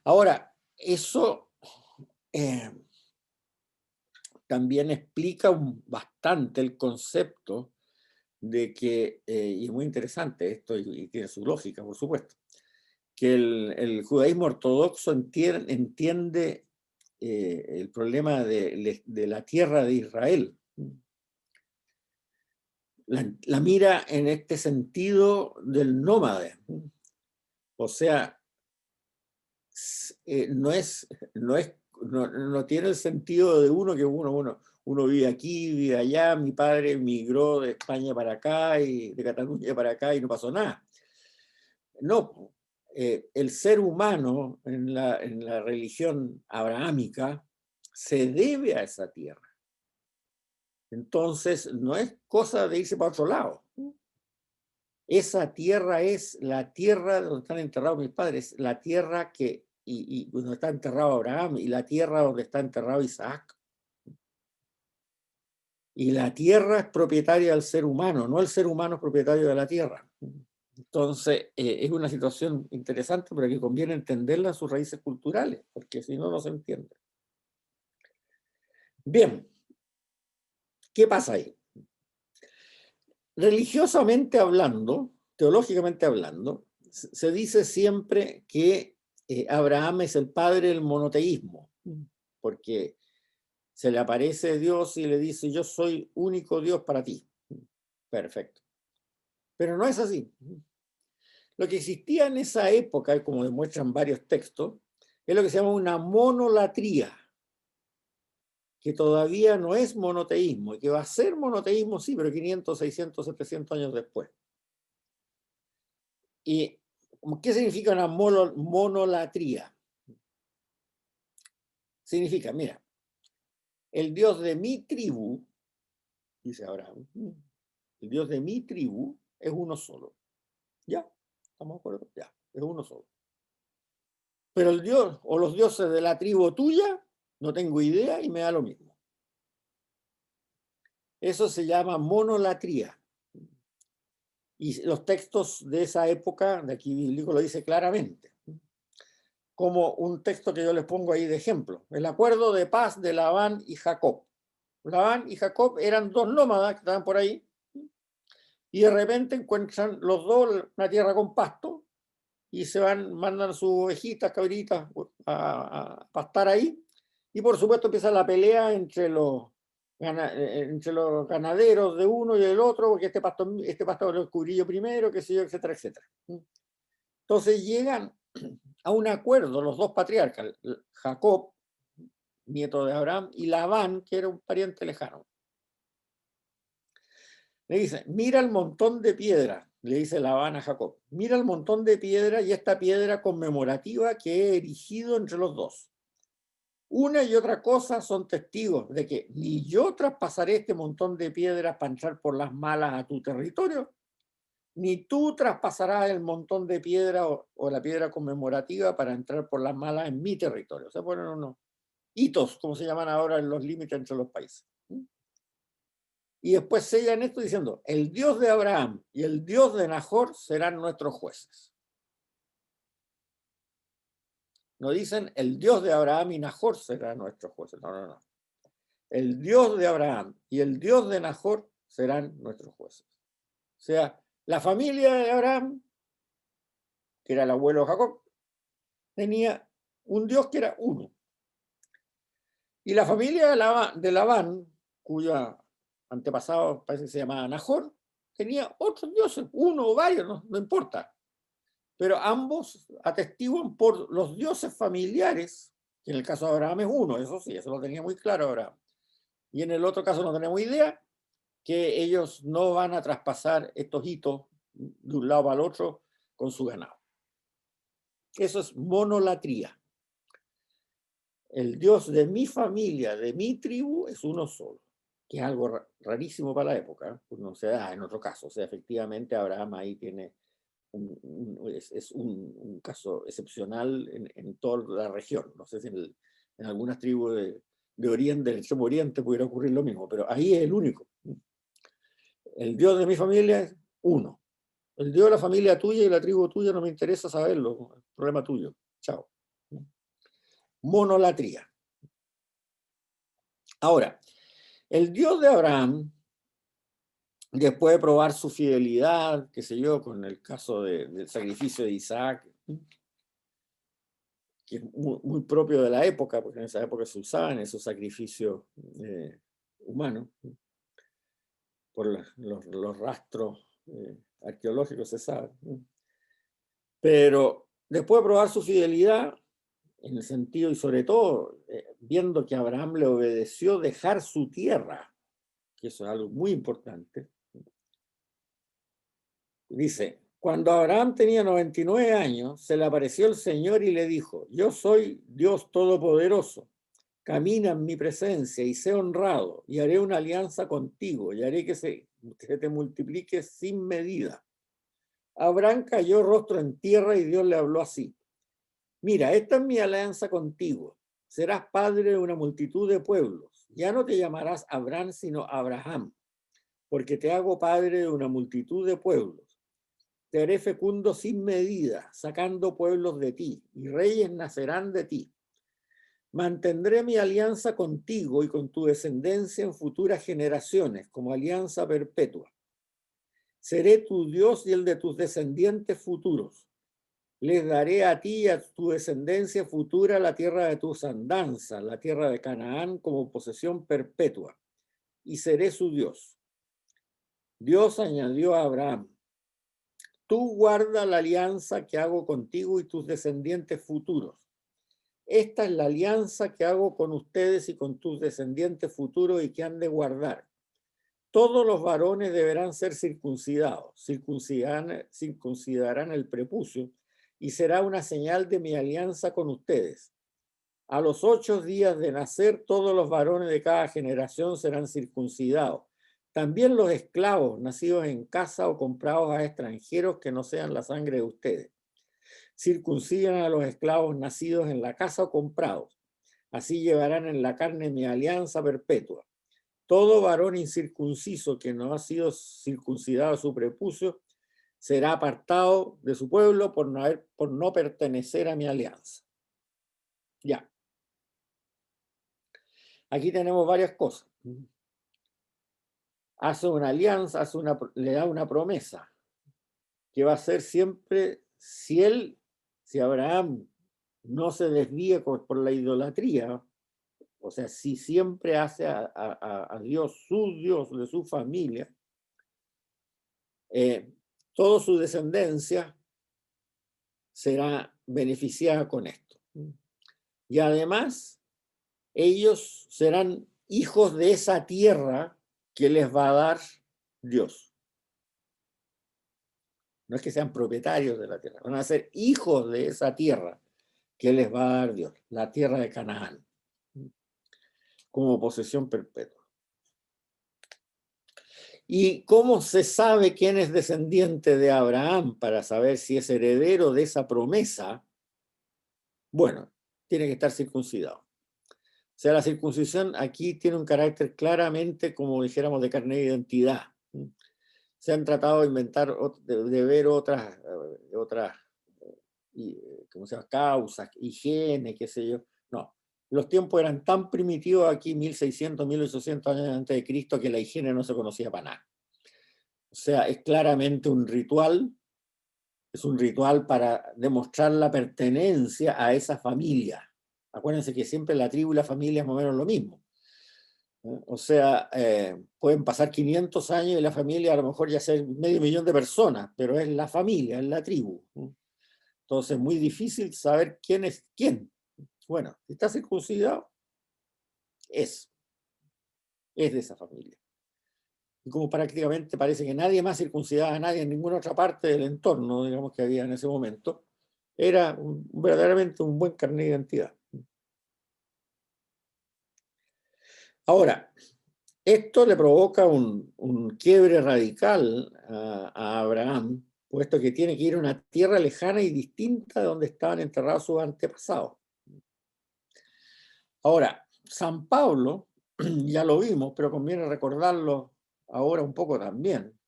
Ahora, eso también explica bastante el concepto de que, y es muy interesante esto, y tiene su lógica, por supuesto, que el judaísmo ortodoxo entiende el problema de la tierra de Israel. La mira en este sentido del nómade. O sea, no tiene el sentido de uno que uno vive aquí, vive allá, mi padre migró de España para acá y de Cataluña para acá y no pasó nada. No, el ser humano en la religión abrahámica se debe a esa tierra. Entonces, no es cosa de irse para otro lado. Esa tierra es la tierra donde están enterrados mis padres, la tierra y donde está enterrado Abraham, y la tierra donde está enterrado Isaac. Y la tierra es propietaria del ser humano, no el ser humano es propietario de la tierra. Entonces, es una situación interesante, pero que conviene entenderla en sus raíces culturales, porque si no, no se entiende. Bien, ¿qué pasa ahí? Religiosamente hablando, teológicamente hablando, se dice siempre que Abraham es el padre del monoteísmo, porque se le aparece Dios y le dice, yo soy único Dios para ti. Perfecto. Pero no es así. Lo que existía en esa época, como demuestran varios textos, es lo que se llama una monolatría, que todavía no es monoteísmo, y que va a ser monoteísmo, sí, pero 500, 600, 700 años después. ¿Y qué significa una monolatría? Significa, mira, el Dios de mi tribu, dice Abraham, el Dios de mi tribu es uno solo. ¿Ya? ¿Estamos de acuerdo? Ya, es uno solo. Pero el Dios o los dioses de la tribu tuya, no tengo idea y me da lo mismo. Eso se llama monolatría. Y los textos de esa época, de aquí bíblico, lo dice claramente. Como un texto que yo les pongo ahí de ejemplo. El acuerdo de paz de Labán y Jacob. Labán y Jacob eran dos nómadas que estaban por ahí, y de repente encuentran los dos una tierra con pasto, y se van, mandan sus ovejitas, cabritas, a pastar ahí, y por supuesto empieza la pelea entre los ganaderos de uno y del otro, porque este pasto lo descubrí yo primero, qué sé yo, etcétera, etcétera. Entonces llegan a un acuerdo los dos patriarcas, Jacob, nieto de Abraham, y Labán, que era un pariente lejano. Le dice, mira el montón de piedra, le dice Labán a Jacob, mira el montón de piedra y esta piedra conmemorativa que he erigido entre los dos. Una y otra cosa son testigos de que ni yo traspasaré este montón de piedras para entrar por las malas a tu territorio, ni tú traspasarás el montón de piedra o la piedra conmemorativa para entrar por las malas en mi territorio. Se ponen unos hitos, como se llaman ahora, en los límites entre los países. Y después sellan esto diciendo, el Dios de Abraham y el Dios de Nahor serán nuestros jueces. No dicen, el Dios de Abraham y Nahor serán nuestros jueces. No, no, no. El Dios de Abraham y el Dios de Nahor serán nuestros jueces. O sea, la familia de Abraham, que era el abuelo de Jacob, tenía un Dios que era uno. Y la familia de Labán, cuyo antepasado parece que se llamaba Nahor, tenía otros dioses, uno o varios, no importa. Pero ambos atestiguan por los dioses familiares, que en el caso de Abraham es uno, eso sí, eso lo tenía muy claro Abraham. Y en el otro caso no tenemos idea, que ellos no van a traspasar estos hitos de un lado para el otro con su ganado. Eso es monolatría. El Dios de mi familia, de mi tribu, es uno solo, que es algo rarísimo para la época, pues no se da en otro caso. O sea, efectivamente Abraham ahí tiene es un caso excepcional en toda la región. No sé si en algunas tribus de Oriente, del Extremo Oriente, pudiera ocurrir lo mismo, pero ahí es el único. El Dios de mi familia es uno. El Dios de la familia tuya y la tribu tuya no me interesa saberlo, es problema tuyo. Chao. Monolatría. Ahora, el Dios de Abraham, después de probar su fidelidad, qué sé yo, con el caso del sacrificio de Isaac, que es muy propio de la época, porque en esa época se usaban esos sacrificios humanos, por los rastros arqueológicos se sabe. Pero después de probar su fidelidad, en el sentido y sobre todo viendo que Abraham le obedeció dejar su tierra, que eso es algo muy importante, dice, cuando Abraham tenía 99 años, se le apareció el Señor y le dijo, yo soy Dios Todopoderoso, camina en mi presencia y sé honrado, y haré una alianza contigo, y haré que se te multiplique sin medida. Abraham cayó rostro en tierra y Dios le habló así: mira, esta es mi alianza contigo. Serás padre de una multitud de pueblos. Ya no te llamarás Abraham, sino Abraham, porque te hago padre de una multitud de pueblos. Te haré fecundo sin medida, sacando pueblos de ti, y reyes nacerán de ti. Mantendré mi alianza contigo y con tu descendencia en futuras generaciones, como alianza perpetua. Seré tu Dios y el de tus descendientes futuros. Les daré a ti y a tu descendencia futura la tierra de tus andanzas, la tierra de Canaán, como posesión perpetua, y seré su Dios. Dios añadió a Abraham: tú guarda la alianza que hago contigo y tus descendientes futuros. Esta es la alianza que hago con ustedes y con tus descendientes futuros y que han de guardar. Todos los varones deberán ser circuncidados, circuncidarán el prepucio, y será una señal de mi alianza con ustedes. A los 8 días de nacer, todos los varones de cada generación serán circuncidados. También los esclavos nacidos en casa o comprados a extranjeros que no sean la sangre de ustedes. Circuncidan a los esclavos nacidos en la casa o comprados. Así llevarán en la carne mi alianza perpetua. Todo varón incircunciso que no ha sido circuncidado a su prepucio será apartado de su pueblo por no pertenecer a mi alianza. Ya. Aquí tenemos varias cosas. Hace una alianza, le da una promesa que va a ser siempre, si Abraham no se desvíe por la idolatría, o sea, si siempre hace a Dios su Dios de su familia, toda su descendencia será beneficiada con esto. Y además, ellos serán hijos de esa tierra que les va a dar Dios. No es que sean propietarios de la tierra, van a ser hijos de esa tierra que les va a dar Dios, la tierra de Canaán, como posesión perpetua. ¿Y cómo se sabe quién es descendiente de Abraham para saber si es heredero de esa promesa? Bueno, tiene que estar circuncidado. O sea, la circuncisión aquí tiene un carácter claramente, como dijéramos, de carnet de identidad. Se han tratado de inventar, de ver otras ¿cómo se llama? Causas, higiene, qué sé yo. No, los tiempos eran tan primitivos aquí, 1600, 1800 años antes de Cristo, que la higiene no se conocía para nada. O sea, es claramente un ritual, es un ritual para demostrar la pertenencia a esa familia. Acuérdense que siempre la tribu y la familia es más o menos lo mismo. O sea, pueden pasar 500 años y la familia a lo mejor ya sea medio millón de personas, pero es la familia, es la tribu. Entonces es muy difícil saber quién es quién. Bueno, si está circuncidado, es de esa familia. Y como prácticamente parece que nadie más circuncidaba a nadie en ninguna otra parte del entorno, digamos, que había en ese momento, era verdaderamente un buen carnet de identidad. Ahora, esto le provoca un quiebre radical a Abraham, puesto que tiene que ir a una tierra lejana y distinta de donde estaban enterrados sus antepasados. Ahora, San Pablo, ya lo vimos, pero conviene recordarlo ahora un poco también.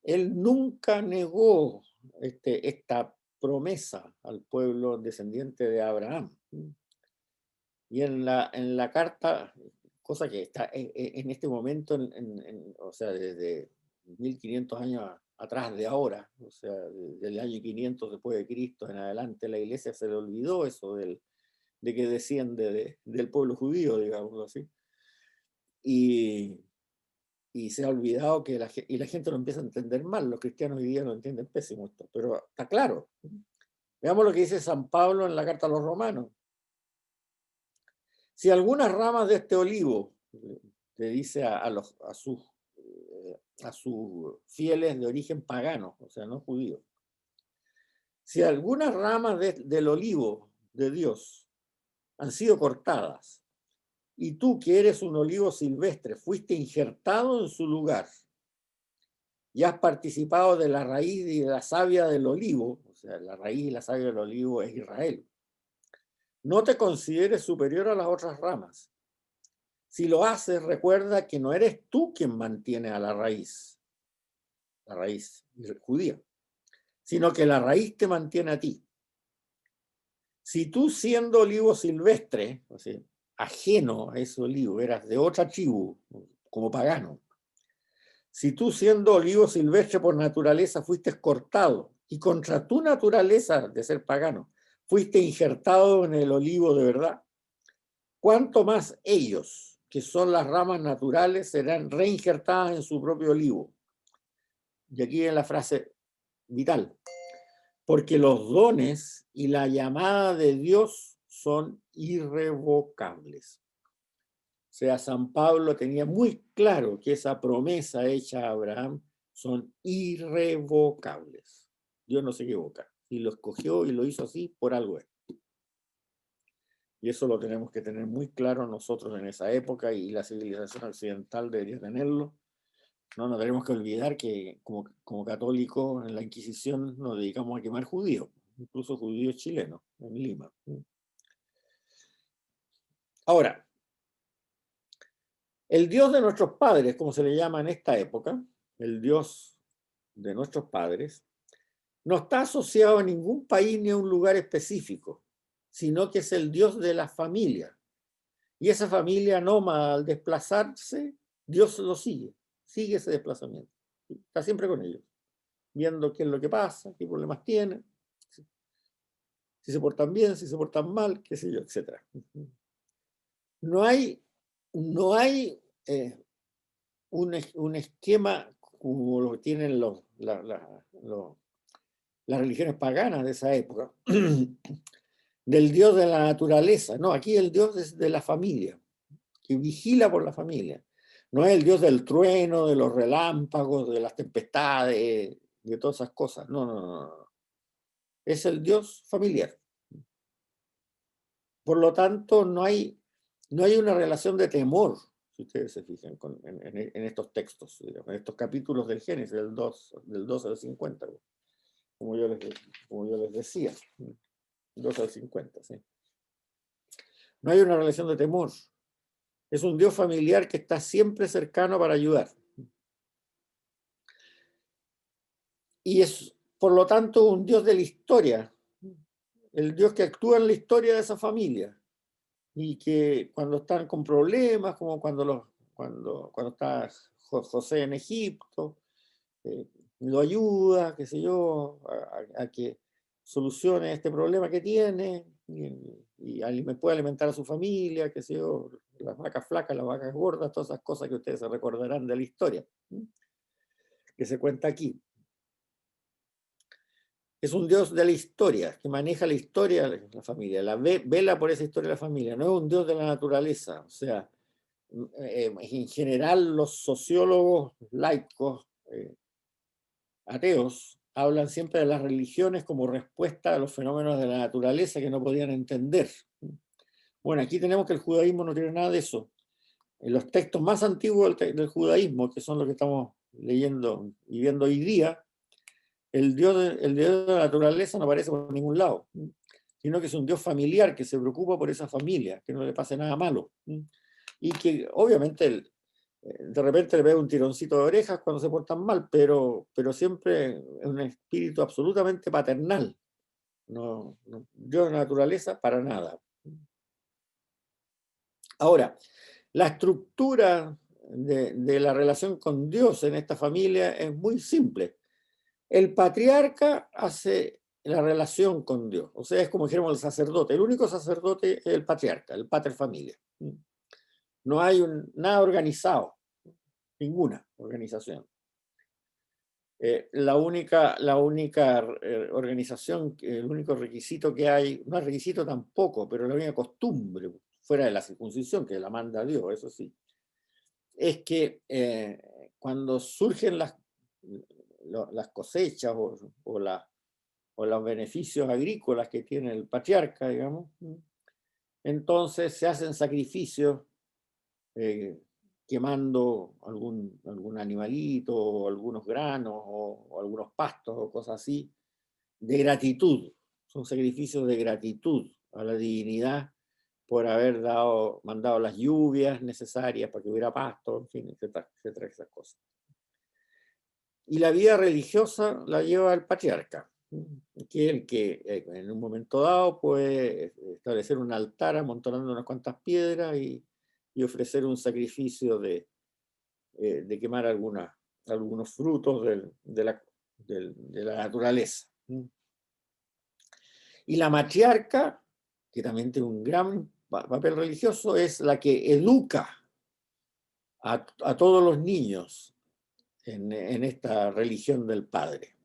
Él nunca negó esta promesa al pueblo descendiente de Abraham. Y en la carta, cosa que está en este momento, o sea, desde 1500 años atrás de ahora, o sea, del año 500 después de Cristo en adelante, la iglesia se le olvidó eso de que desciende del pueblo judío, digamos así. Y se ha olvidado que la gente lo empieza a entender mal. Los cristianos hoy día lo entienden pésimo esto, pero está claro. Veamos lo que dice San Pablo en la carta a los romanos. Si algunas ramas de este olivo, le dice a sus fieles de origen pagano, o sea, no judío, si algunas ramas del olivo de Dios han sido cortadas. Y tú, que eres un olivo silvestre, fuiste injertado en su lugar y has participado de la raíz y de la savia del olivo. O sea, la raíz y la savia del olivo es Israel. No te consideres superior a las otras ramas. Si lo haces, recuerda que no eres tú quien mantiene a la raíz judía, sino que la raíz te mantiene a ti. Si tú, siendo olivo silvestre, o sea, ajeno a ese olivo, eras de otra tribu, como pagano, si tú, siendo olivo silvestre por naturaleza, fuiste cortado y contra tu naturaleza de ser pagano, fuiste injertado en el olivo de verdad, ¿cuánto más ellos, que son las ramas naturales, serán reinjertadas en su propio olivo? Y aquí viene la frase vital. Porque los dones y la llamada de Dios son irrevocables. O sea, San Pablo tenía muy claro que esa promesa hecha a Abraham son irrevocables. Dios no se equivoca. Y lo escogió y lo hizo así, por algo es. Y eso lo tenemos que tener muy claro nosotros en esa época, y la civilización occidental debería tenerlo. No nos tenemos que olvidar que como católicos en la Inquisición nos dedicamos a quemar judíos, incluso judíos chilenos en Lima. Ahora, el Dios de nuestros padres, como se le llama en esta época, el Dios de nuestros padres, no está asociado a ningún país ni a un lugar específico, sino que es el Dios de la familia. Y esa familia nómada, al desplazarse, Dios lo sigue ese desplazamiento. Está siempre con ellos, viendo qué es lo que pasa, qué problemas tienen, si se portan bien, si se portan mal, qué sé yo, etc. No hay un esquema como lo tienen las religiones paganas de esa época, del Dios de la naturaleza. No, aquí el Dios es de la familia, que vigila por la familia. No es el Dios del trueno, de los relámpagos, de las tempestades, de todas esas cosas. No, no, no, no. Es el Dios familiar. Por lo tanto, no hay una relación de temor, si ustedes se fijan, en estos textos, digamos, en estos capítulos del Génesis, del 2 al 50, como yo les decía, 2 al 50. ¿Sí? No hay una relación de temor. Es un Dios familiar que está siempre cercano para ayudar. Y es, por lo tanto, un Dios de la historia, el Dios que actúa en la historia de esa familia, y que cuando están con problemas, como cuando está José en Egipto, lo ayuda, qué sé yo, a que solucione este problema que tiene, y puede alimentar a su familia, qué sé yo, las vacas flacas, las vacas gordas, todas esas cosas que ustedes se recordarán de la historia, que se cuenta aquí. Es un Dios de la historia, que maneja la historia de la familia, vela por esa historia de la familia, no es un Dios de la naturaleza. O sea, en general los sociólogos laicos, ateos, hablan siempre de las religiones como respuesta a los fenómenos de la naturaleza que no podían entender. Bueno, aquí tenemos que el judaísmo no tiene nada de eso. En los textos más antiguos del judaísmo, que son los que estamos leyendo y viendo hoy día, el Dios de la naturaleza no aparece por ningún lado, sino que es un Dios familiar que se preocupa por esa familia, que no le pase nada malo. Y que obviamente de repente le pega un tironcito de orejas cuando se portan mal, pero siempre es un espíritu absolutamente paternal. Dios de la naturaleza para nada. Ahora, la estructura de la relación con Dios en esta familia es muy simple. El patriarca hace la relación con Dios, o sea, es como dijéramos el sacerdote. El único sacerdote es el patriarca, el pater familia. No hay nada organizado, ninguna organización. La única organización, el único requisito que hay, no es requisito tampoco, pero la única costumbre, fuera de la circuncisión, que la manda Dios, eso sí, es que cuando surgen las cosechas o los beneficios agrícolas que tiene el patriarca, digamos, entonces se hacen sacrificios quemando algún animalito, o algunos granos, o algunos pastos, o cosas así, de gratitud. Son sacrificios de gratitud a la divinidad por haber mandado las lluvias necesarias para que hubiera pasto, en fin, etcétera, etcétera, esas cosas. Y la vida religiosa la lleva el patriarca, que es el que en un momento dado puede establecer un altar amontonando unas cuantas piedras y ofrecer un sacrificio de quemar algunos frutos de la naturaleza. Y la matriarca, que también tiene un gran papel religioso, es la que educa a todos los niños en esta religión del Padre.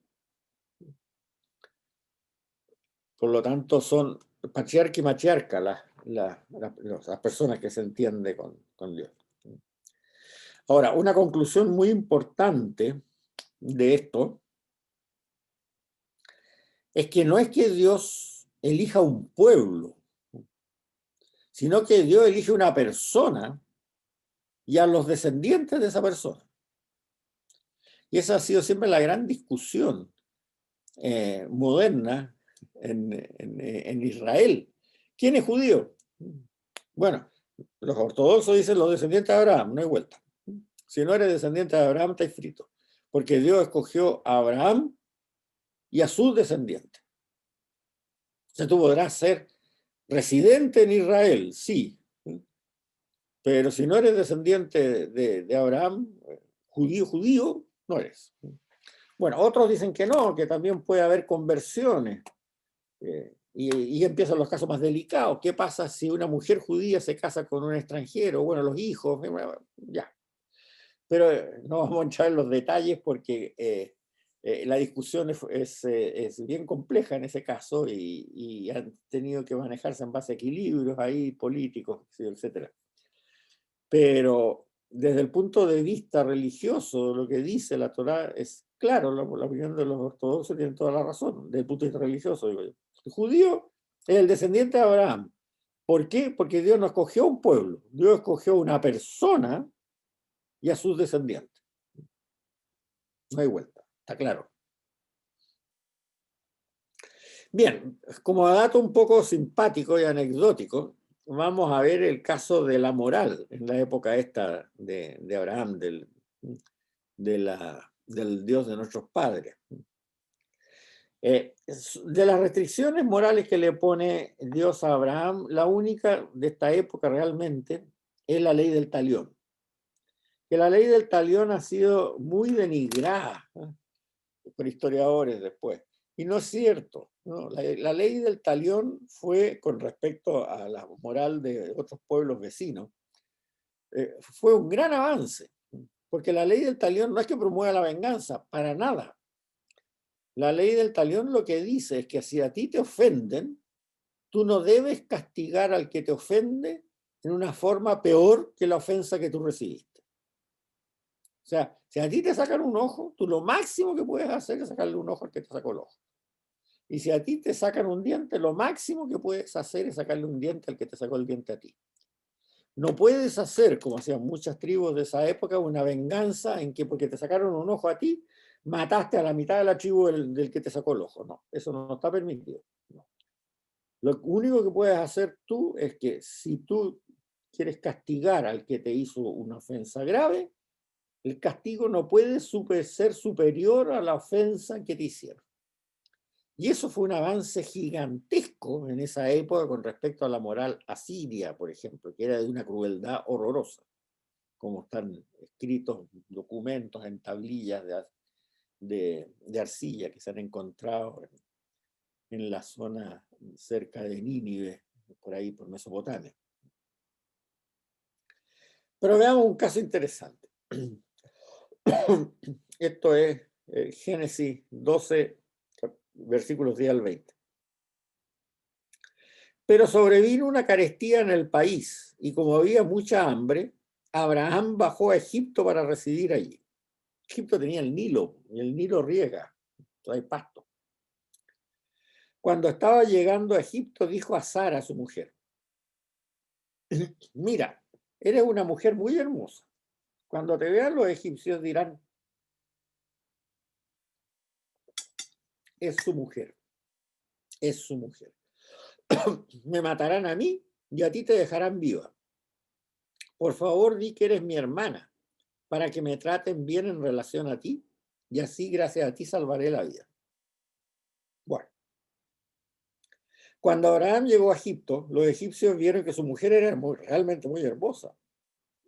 Por lo tanto, son patriarca y matriarca las personas que se entienden con Dios. Ahora, una conclusión muy importante de esto es que no es que Dios elija un pueblo, sino que Dios elige una persona y a los descendientes de esa persona. Y esa ha sido siempre la gran discusión moderna en Israel. ¿Quién es judío? Bueno, los ortodoxos dicen los descendientes de Abraham, no hay vuelta. Si no eres descendiente de Abraham, estás frito. Porque Dios escogió a Abraham y a sus descendientes. O sea, tú podrás ser residente en Israel, sí. Pero si no eres descendiente de Abraham, judío, no eres. Bueno, otros dicen que no, que también puede haber conversiones. Y empiezan los casos más delicados. ¿Qué pasa si una mujer judía se casa con un extranjero? Bueno, los hijos, ya. Pero no vamos a entrar en los detalles porque la discusión es bien compleja en ese caso y han tenido que manejarse en base a equilibrios ahí políticos, etc. Pero desde el punto de vista religioso, lo que dice la Torá es claro, la opinión de los ortodoxos tiene toda la razón, desde el punto de vista religioso, digo yo. El judío es el descendiente de Abraham. ¿Por qué? Porque Dios no escogió un pueblo, Dios escogió una persona y a sus descendientes. No hay vuelta, está claro. Bien, como dato un poco simpático y anecdótico, vamos a ver el caso de la moral en la época esta de Abraham, del Dios de nuestros padres. De las restricciones morales que le pone Dios a Abraham, la única de esta época realmente es la ley del talión. Que la ley del talión ha sido muy denigrada por historiadores después. Y no es cierto, ¿no? La ley del talión fue con respecto a la moral de otros pueblos vecinos. Fue un gran avance, porque la ley del talión no es que promueva la venganza, para nada. La ley del talión lo que dice es que si a ti te ofenden, tú no debes castigar al que te ofende en una forma peor que la ofensa que tú recibiste. O sea, si a ti te sacan un ojo, tú lo máximo que puedes hacer es sacarle un ojo al que te sacó el ojo. Y si a ti te sacan un diente, lo máximo que puedes hacer es sacarle un diente al que te sacó el diente a ti. No puedes hacer, como hacían muchas tribus de esa época, una venganza en que porque te sacaron un ojo a ti, mataste a la mitad de la tribu del que te sacó el ojo. No, eso no está permitido. No. Lo único que puedes hacer tú es que si tú quieres castigar al que te hizo una ofensa grave, el castigo no puede ser superior a la ofensa que te hicieron. Y eso fue un avance gigantesco en esa época con respecto a la moral asiria, por ejemplo, que era de una crueldad horrorosa, como están escritos documentos en tablillas de arcilla que se han encontrado en la zona cerca de Nínive, por ahí, por Mesopotamia. Pero veamos un caso interesante. Esto es Génesis 12, versículos 10 al 20. Pero sobrevino una carestía en el país, y como había mucha hambre, Abraham bajó a Egipto para residir allí. Egipto tenía el Nilo, y el Nilo riega, hay pasto. Cuando estaba llegando a Egipto, dijo a Sara, su mujer: mira, eres una mujer muy hermosa. Cuando te vean los egipcios dirán, es su mujer, es su mujer. Me matarán a mí y a ti te dejarán viva. Por favor, di que eres mi hermana, para que me traten bien en relación a ti, y así gracias a ti salvaré la vida. Bueno, cuando Abraham llegó a Egipto, los egipcios vieron que su mujer era realmente muy hermosa,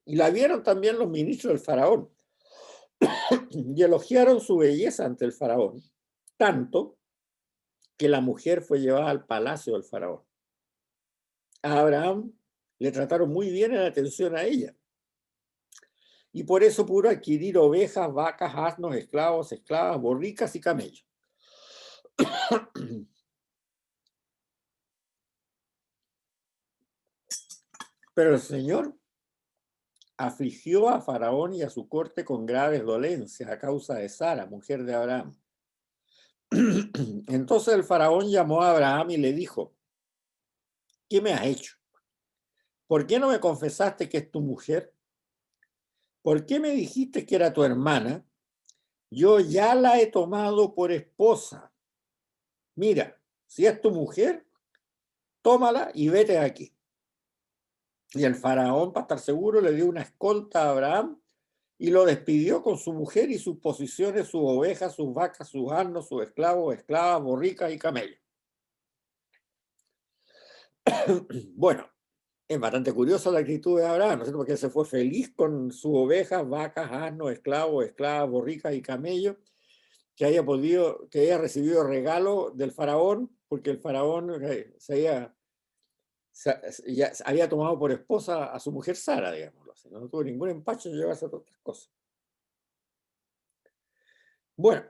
y la vieron también los ministros del faraón, y elogiaron su belleza ante el faraón, tanto que la mujer fue llevada al palacio del faraón. A Abraham le trataron muy bien en atención a ella, y por eso pudo adquirir ovejas, vacas, asnos, esclavos, esclavas, borricas y camellos. Pero el Señor afligió a Faraón y a su corte con graves dolencias a causa de Sara, mujer de Abraham. Entonces el Faraón llamó a Abraham y le dijo, ¿qué me has hecho? ¿Por qué no me confesaste que es tu mujer? ¿Por qué me dijiste que era tu hermana? Yo ya la he tomado por esposa. Mira, si es tu mujer, tómala y vete de aquí. Y el faraón, para estar seguro, le dio una escolta a Abraham y lo despidió con su mujer y sus posesiones, sus ovejas, sus vacas, sus asnos, sus esclavos, esclavas, borricas y camellos. Bueno, es bastante curiosa la actitud de Abraham, ¿no es cierto? Porque se fue feliz con sus ovejas, vacas, asnos, esclavos, esclavas, borricas y camellos, que haya recibido regalo del faraón, porque el faraón ya había tomado por esposa a su mujer Sara, digámoslo así. No tuvo ningún empacho en llevarse a todas estas cosas. Bueno,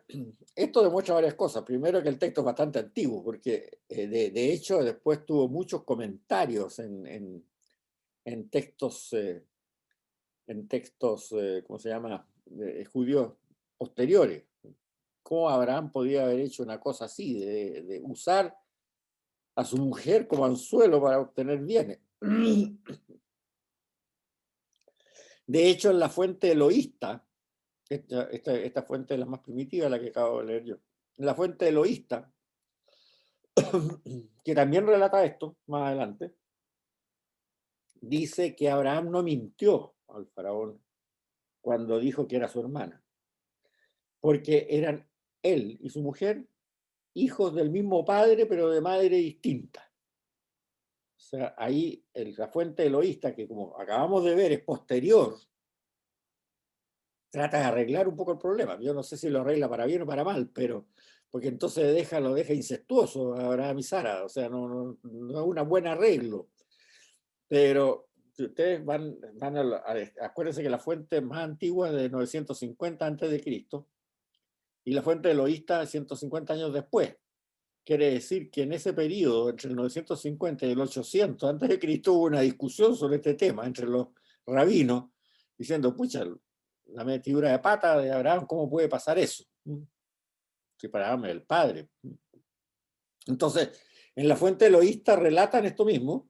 esto demuestra varias cosas. Primero, que el texto es bastante antiguo, porque de hecho después tuvo muchos comentarios en textos, ¿cómo se llama?, judíos posteriores. ¿Cómo Abraham podía haber hecho una cosa así, de usar a su mujer como anzuelo para obtener bienes? De hecho, en la fuente eloísta, esta fuente es la más primitiva, la que acabo de leer yo, en la fuente eloísta, que también relata esto más adelante, dice que Abraham no mintió al faraón cuando dijo que era su hermana, porque eran él y su mujer hijos del mismo padre, pero de madre distinta. O sea, ahí la fuente eloísta, que como acabamos de ver es posterior, trata de arreglar un poco el problema. Yo no sé si lo arregla para bien o para mal, pero porque entonces lo deja incestuoso a Abraham y Sara, o sea, no es un buen arreglo. Pero si ustedes acuérdense que la fuente más antigua es de 950 a.C. y la fuente eloísta 150 años después. Quiere decir que en ese periodo, entre el 950 y el 800 a.C., hubo una discusión sobre este tema entre los rabinos, diciendo, pucha, la metidura de pata de Abraham, ¿cómo puede pasar eso? Si para Abraham es el padre. Entonces, en la fuente eloísta relatan esto mismo,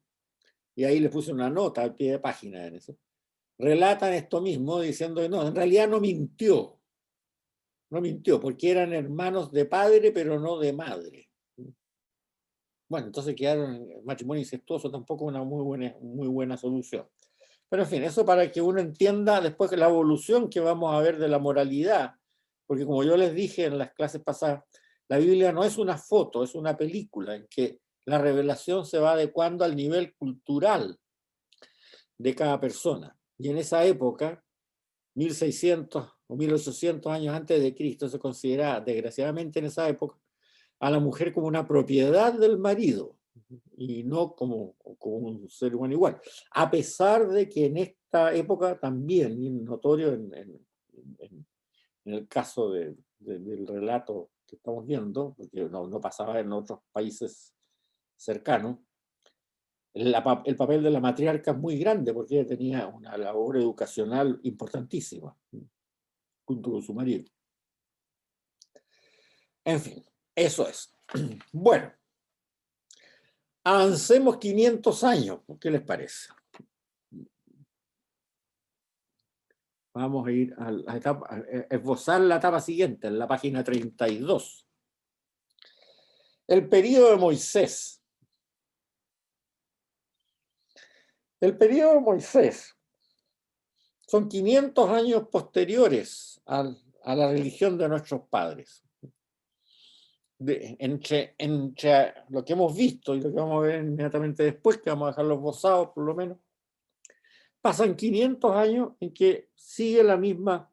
y ahí le puse una nota al pie de página en eso. Relatan esto mismo diciendo que no, en realidad no mintió, porque eran hermanos de padre, pero no de madre. Bueno, entonces quedaron en matrimonio incestuoso, tampoco una muy buena solución. Pero en fin, eso para que uno entienda después la evolución que vamos a ver de la moralidad, porque como yo les dije en las clases pasadas, la Biblia no es una foto, es una película en que la revelación se va adecuando al nivel cultural de cada persona. Y en esa época, 1600 o 1800 años antes de Cristo, se consideraba, desgraciadamente en esa época, a la mujer como una propiedad del marido y no como un ser humano igual. A pesar de que en esta época también, y notorio en el caso del relato que estamos viendo, porque no pasaba en otros países cercanos, el papel de la matriarca es muy grande porque ella tenía una labor educacional importantísima junto con su marido. En fin, eso es. Bueno, avancemos 500 años, ¿qué les parece? Vamos a ir a la etapa, a esbozar la etapa siguiente, en la página 32. El período de Moisés. El período de Moisés son 500 años posteriores a la religión de nuestros padres. Entre lo que hemos visto y lo que vamos a ver inmediatamente después, que vamos a dejarlo esbozado por lo menos, pasan 500 años en que sigue la misma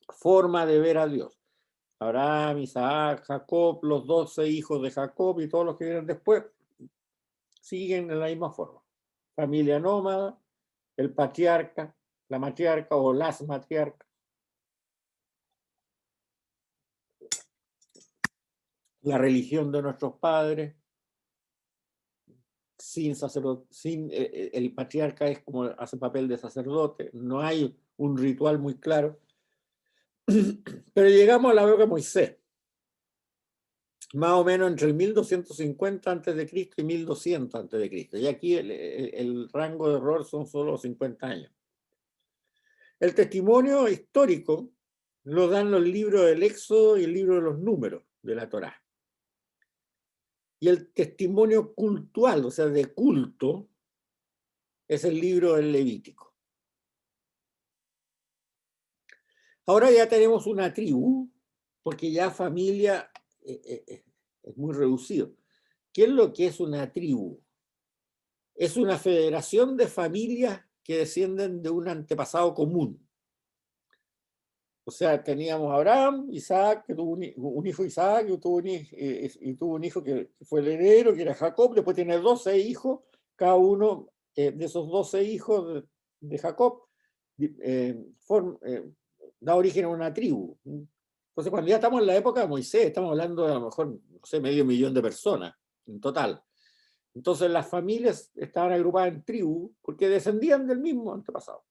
forma de ver a Dios. Abraham, Isaac, Jacob, los 12 hijos de Jacob y todos los que vienen después, siguen en la misma forma. Familia nómada, el patriarca, la matriarca o las matriarcas. La religión de nuestros padres, sin sacerdote, el patriarca es como hace papel de sacerdote, no hay un ritual muy claro. Pero llegamos a la época de Moisés, más o menos entre el 1250 a.C. y 1200 a.C. Y aquí el rango de error son solo 50 años. El testimonio histórico lo dan los libros del Éxodo y el libro de los Números de la Torá. Y el testimonio cultual, o sea, de culto, es el libro del Levítico. Ahora ya tenemos una tribu, porque ya familia es muy reducido. ¿Qué es lo que es una tribu? Es una federación de familias que descienden de un antepasado común. O sea, teníamos a Abraham, Isaac, que tuvo un hijo Isaac, y tuvo un hijo que fue el heredero, que era Jacob. Después tiene 12 hijos, cada uno de esos 12 hijos de Jacob da origen a una tribu. Entonces, cuando ya estamos en la época de Moisés, estamos hablando de a lo mejor, no sé, 500.000 de personas en total. Entonces, las familias estaban agrupadas en tribus porque descendían del mismo antepasado.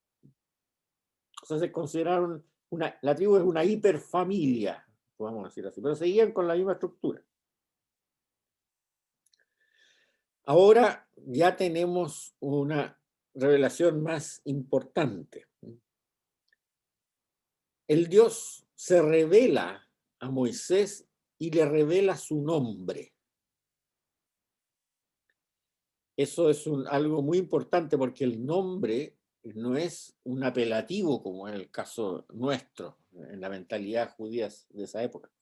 O sea, se consideraron la tribu es una hiperfamilia, podemos decir así, pero seguían con la misma estructura. Ahora ya tenemos una revelación más importante. El Dios se revela a Moisés y le revela su nombre. Eso es algo muy importante porque el nombre no es un apelativo como en el caso nuestro, en la mentalidad judía de esa época,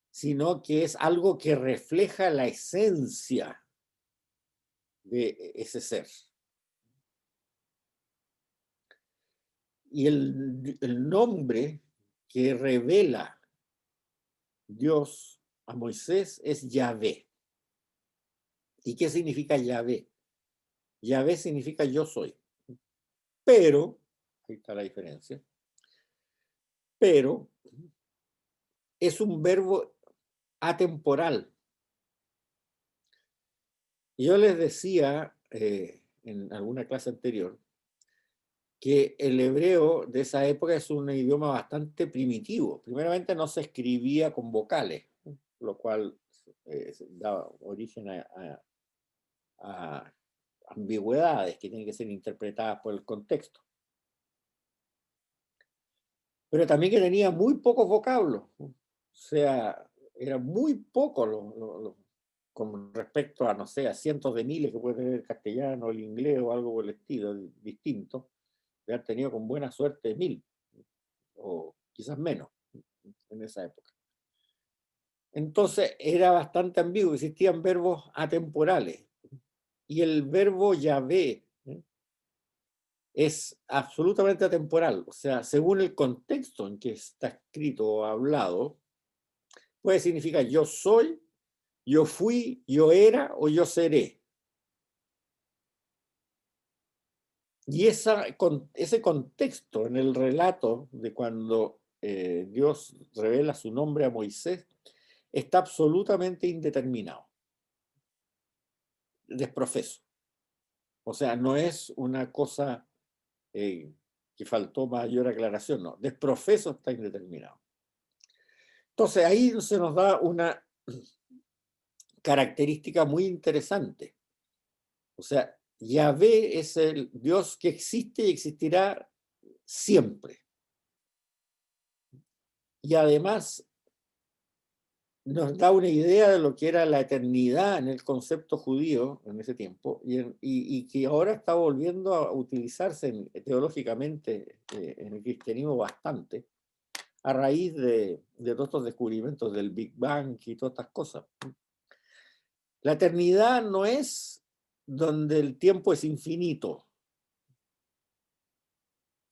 sino que es algo que refleja la esencia de ese ser. Y el nombre que revela Dios a Moisés es Yahvé. ¿Y qué significa Yahvé? Yahvé significa yo soy. Pero, ahí está la diferencia, pero es un verbo atemporal. Yo les decía en alguna clase anterior que el hebreo de esa época es un idioma bastante primitivo. Primeramente no se escribía con vocales, lo cual da origen a ambigüedades que tienen que ser interpretadas por el contexto. Pero también que tenía muy pocos vocablos. O sea, era muy poco con respecto a, no sé, a cientos de miles que puede tener el castellano, el inglés o algo por el estilo distinto. De haber tenido con buena suerte 1000, o quizás menos, en esa época. Entonces era bastante ambiguo, existían verbos atemporales. Y el verbo Yahvé es absolutamente atemporal. O sea, según el contexto en que está escrito o hablado, puede significar yo soy, yo fui, yo era o yo seré. Y ese contexto en el relato de cuando Dios revela su nombre a Moisés está absolutamente indeterminado, desprofeso. O sea, no es una cosa que faltó mayor aclaración, no, desprofeso está indeterminado. Entonces ahí se nos da una característica muy interesante. O sea, Yahvé es el Dios que existe y existirá siempre. Y además nos da una idea de lo que era la eternidad en el concepto judío en ese tiempo y que ahora está volviendo a utilizarse teológicamente en el cristianismo bastante a raíz de todos estos descubrimientos del Big Bang y todas estas cosas. La eternidad no es donde el tiempo es infinito. O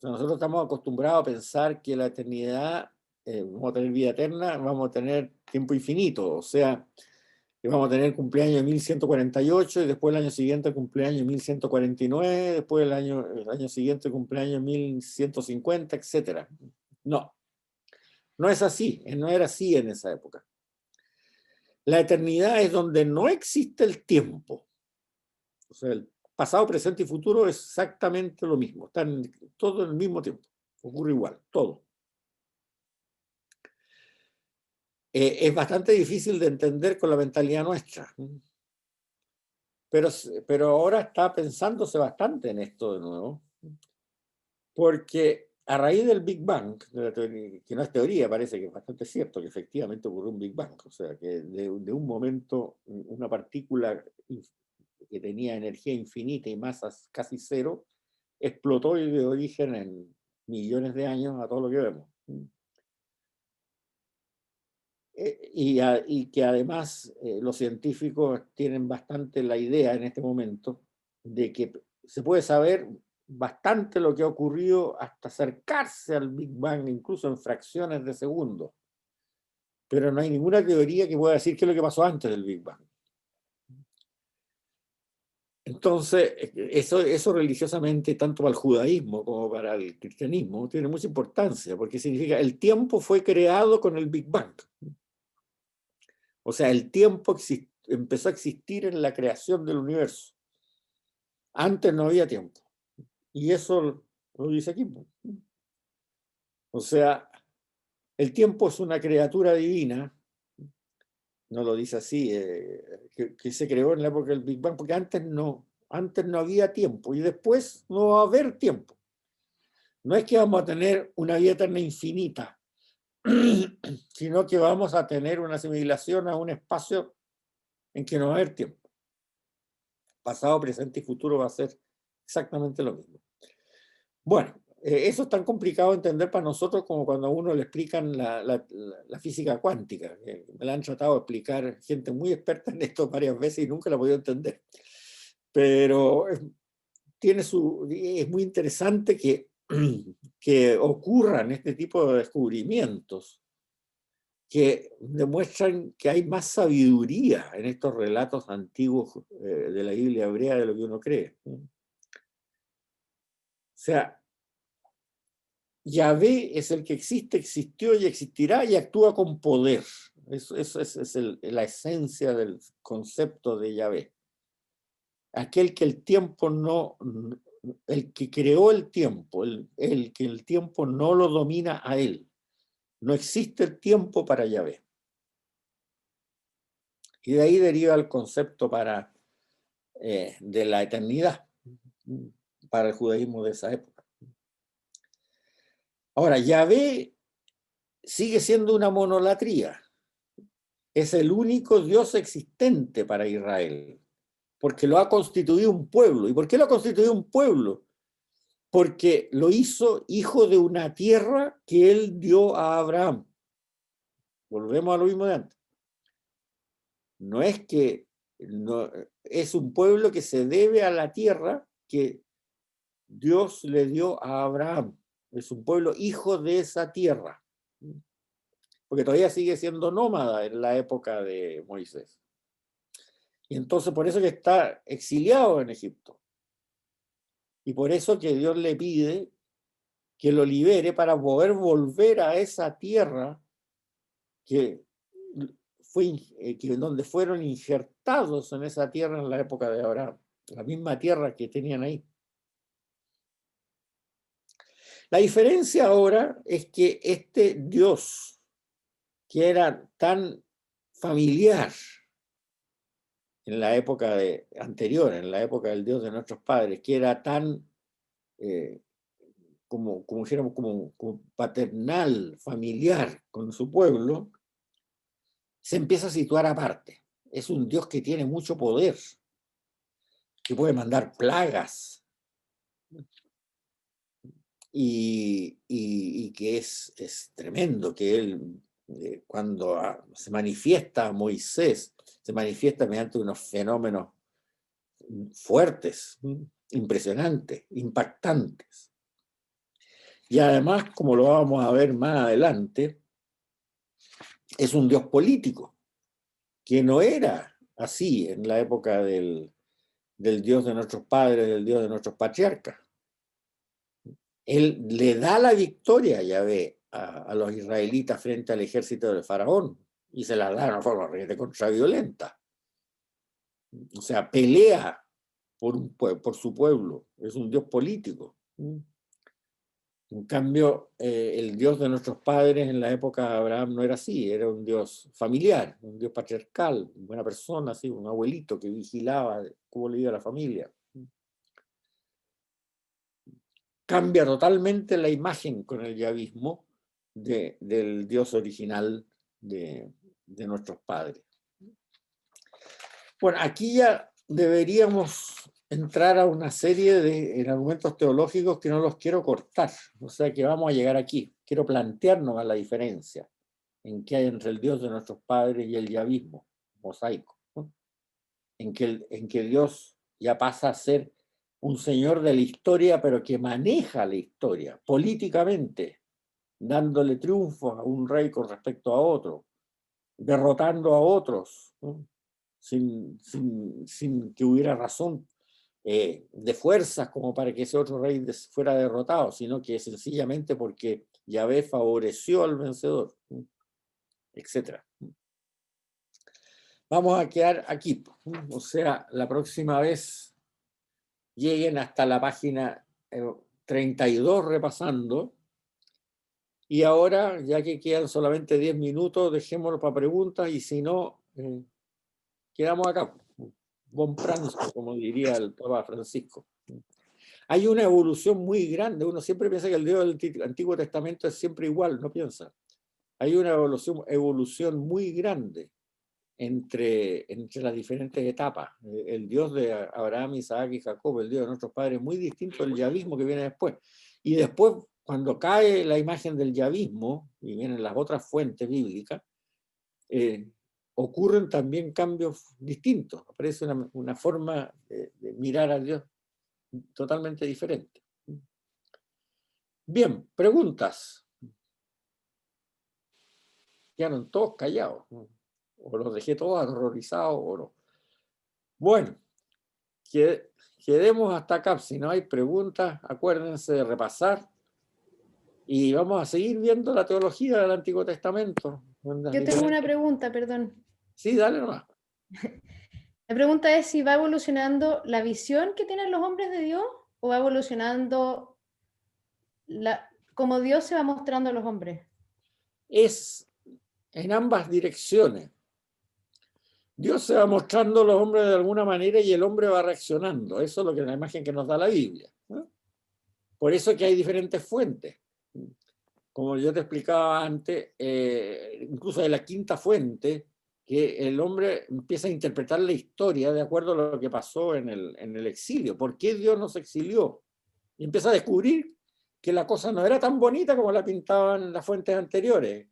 sea, nosotros estamos acostumbrados a pensar que la eternidad, vamos a tener vida eterna, vamos a tener tiempo infinito. O sea, que vamos a tener cumpleaños de 1148 y después el año siguiente cumpleaños de 1149, después el año siguiente cumpleaños de 1150, etc. No, no es así, no era así en esa época. La eternidad es donde no existe el tiempo. O sea, el pasado, presente y futuro es exactamente lo mismo. Están todo en el mismo tiempo. Ocurre igual, todo. Es bastante difícil de entender con la mentalidad nuestra. Pero ahora está pensándose bastante en esto de nuevo. Porque a raíz del Big Bang, que no es teoría, parece que es bastante cierto que efectivamente ocurrió un Big Bang. O sea, que de un momento una partícula que tenía energía infinita y masas casi cero, explotó y dio origen en millones de años a todo lo que vemos. Y que además los científicos tienen bastante la idea en este momento de que se puede saber bastante lo que ha ocurrido hasta acercarse al Big Bang, incluso en fracciones de segundos. Pero no hay ninguna teoría que pueda decir qué es lo que pasó antes del Big Bang. Entonces, eso religiosamente, tanto para el judaísmo como para el cristianismo, tiene mucha importancia, porque significa el tiempo fue creado con el Big Bang. O sea, el tiempo empezó a existir en la creación del universo. Antes no había tiempo. Y eso lo dice aquí. O sea, el tiempo es una criatura divina, no lo dice así, que se creó en la época del Big Bang, porque antes no había tiempo y después no va a haber tiempo. No es que vamos a tener una vida eterna infinita, sino que vamos a tener una asimilación a un espacio en que no va a haber tiempo. Pasado, presente y futuro va a ser exactamente lo mismo. Bueno, eso es tan complicado de entender para nosotros como cuando a uno le explican la física cuántica. Me la han tratado de explicar gente muy experta en esto varias veces y nunca la he podido entender. Pero es muy interesante que ocurran este tipo de descubrimientos que demuestran que hay más sabiduría en estos relatos antiguos de la Biblia hebrea de lo que uno cree. O sea, Yahvé es el que existe, existió y existirá y actúa con poder. Eso es la esencia del concepto de Yahvé. Aquel que el tiempo no, el que creó el tiempo, el que el tiempo no lo domina a él. No existe el tiempo para Yahvé. Y de ahí deriva el concepto de la eternidad para el judaísmo de esa época. Ahora, Yahvé sigue siendo una monolatría. Es el único Dios existente para Israel, porque lo ha constituido un pueblo. ¿Y por qué lo ha constituido un pueblo? Porque lo hizo hijo de una tierra que él dio a Abraham. Volvemos a lo mismo de antes. No es que no, es un pueblo que se debe a la tierra que Dios le dio a Abraham. Es un pueblo hijo de esa tierra. Porque todavía sigue siendo nómada en la época de Moisés. Y entonces por eso que está exiliado en Egipto. Y por eso que Dios le pide que lo libere para poder volver a esa tierra que donde fueron injertados en esa tierra en la época de Abraham. La misma tierra que tenían ahí. La diferencia ahora es que este Dios, que era tan familiar en la época anterior, en la época del Dios de nuestros padres, que era tan como dijéramos, como paternal, familiar con su pueblo, se empieza a situar aparte. Es un Dios que tiene mucho poder, que puede mandar plagas, y que es tremendo que él, cuando se manifiesta a Moisés, se manifiesta mediante unos fenómenos fuertes, impresionantes, impactantes. Y además, como lo vamos a ver más adelante, es un Dios político, que no era así en la época del Dios de nuestros padres, del Dios de nuestros patriarcas. Él le da la victoria, Yahvé, a los israelitas frente al ejército del faraón, y se la da de una forma contraviolenta. O sea, pelea por su pueblo, es un Dios político. En cambio, el Dios de nuestros padres en la época de Abraham no era así, era un Dios familiar, un Dios patriarcal, una buena persona, así, un abuelito que vigilaba cómo le iba a la familia. Cambia totalmente la imagen con el yavismo del Dios original de nuestros padres. Bueno, aquí ya deberíamos entrar a una serie de argumentos teológicos que no los quiero cortar, o sea que vamos a llegar aquí. Quiero plantearnos la diferencia en que hay entre el Dios de nuestros padres y el yavismo mosaico, ¿no? En que Dios ya pasa a ser un señor de la historia, pero que maneja la historia políticamente, dándole triunfos a un rey con respecto a otro, derrotando a otros, ¿no? sin que hubiera razón de fuerzas como para que ese otro rey fuera derrotado, sino que sencillamente porque Yahvé favoreció al vencedor, etc. Vamos a quedar aquí, o sea, la próxima vez lleguen hasta la página 32 repasando, y ahora, ya que quedan solamente 10 minutos, dejémoslo para preguntas, y si no, quedamos acá. Von Francisco, como diría el Papa Francisco. Hay una evolución muy grande. Uno siempre piensa que el Dios del Antiguo Testamento es siempre igual, no piensa. Hay una evolución muy grande entre las diferentes etapas. El Dios de Abraham, Isaac y Jacob, el Dios de nuestros padres, es muy distinto del yavismo que viene después. Y después, cuando cae la imagen del yavismo y vienen las otras fuentes bíblicas, ocurren también cambios distintos. Aparece una forma de mirar a Dios totalmente diferente. Bien, preguntas. Quedaron todos callados, ¿no? O los dejé todos aterrorizados o no. Bueno, quedemos hasta acá. Si no hay preguntas, acuérdense de repasar. Y vamos a seguir viendo la teología del Antiguo Testamento. Yo tengo una pregunta, perdón. Sí, dale nomás. La pregunta es si va evolucionando la visión que tienen los hombres de Dios o va evolucionando como Dios se va mostrando a los hombres. Es en ambas direcciones. Dios se va mostrando a los hombres de alguna manera y el hombre va reaccionando. Eso es lo que la imagen que nos da la Biblia, ¿no? Por eso que hay diferentes fuentes. Como yo te explicaba antes, incluso de la quinta fuente, que el hombre empieza a interpretar la historia de acuerdo a lo que pasó en el exilio. ¿Por qué Dios nos exilió? Y empieza a descubrir que la cosa no era tan bonita como la pintaban las fuentes anteriores.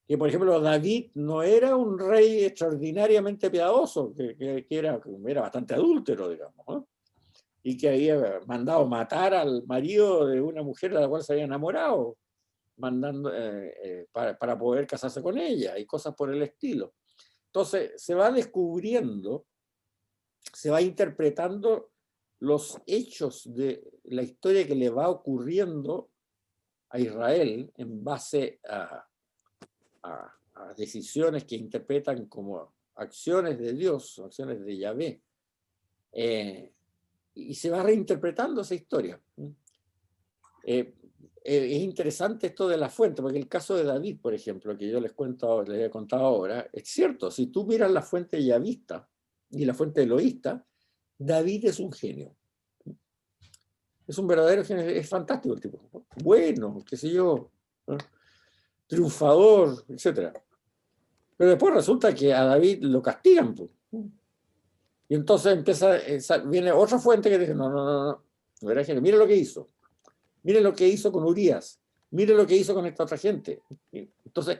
Que, por ejemplo, David no era un rey extraordinariamente piadoso, que era bastante adúltero, digamos, ¿no? Y que había mandado matar al marido de una mujer de la cual se había enamorado, para poder casarse con ella y cosas por el estilo. Entonces se va descubriendo, se va interpretando los hechos de la historia que le va ocurriendo a Israel en base a decisiones que interpretan como acciones de Dios, acciones de Yahvé, y se va reinterpretando esa historia. Es interesante esto de la fuente, porque el caso de David, por ejemplo, que yo les he contado ahora, es cierto. Si tú miras la fuente yavista y la fuente eloísta, David es un genio. Es un verdadero, es fantástico el tipo. Bueno, qué sé yo, ¿no? Triunfador, etcétera. Pero después resulta que a David lo castigan, pues. Y entonces viene otra fuente que dice, no era gente. Mire lo que hizo. Mire lo que hizo con Urías. Mire lo que hizo con esta otra gente. Entonces,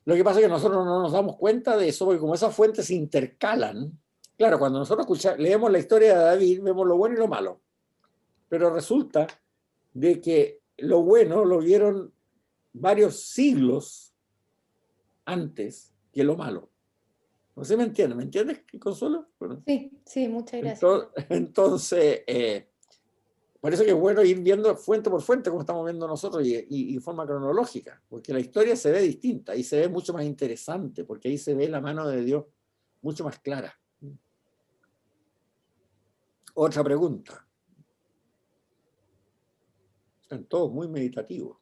lo que pasa es que nosotros no nos damos cuenta de eso, porque como esas fuentes se intercalan, claro, cuando nosotros leemos la historia de David, vemos lo bueno y lo malo. Pero resulta de que lo bueno lo vieron varios siglos antes que lo malo. No sé, ¿me entiendes? ¿Me entiendes, Consuelo? Bueno, Sí, muchas gracias. entonces por eso que es bueno ir viendo fuente por fuente, como estamos viendo nosotros, y forma cronológica, porque la historia se ve distinta y se ve mucho más interesante, porque ahí se ve la mano de Dios mucho más clara. Otra pregunta. Están todos muy meditativos.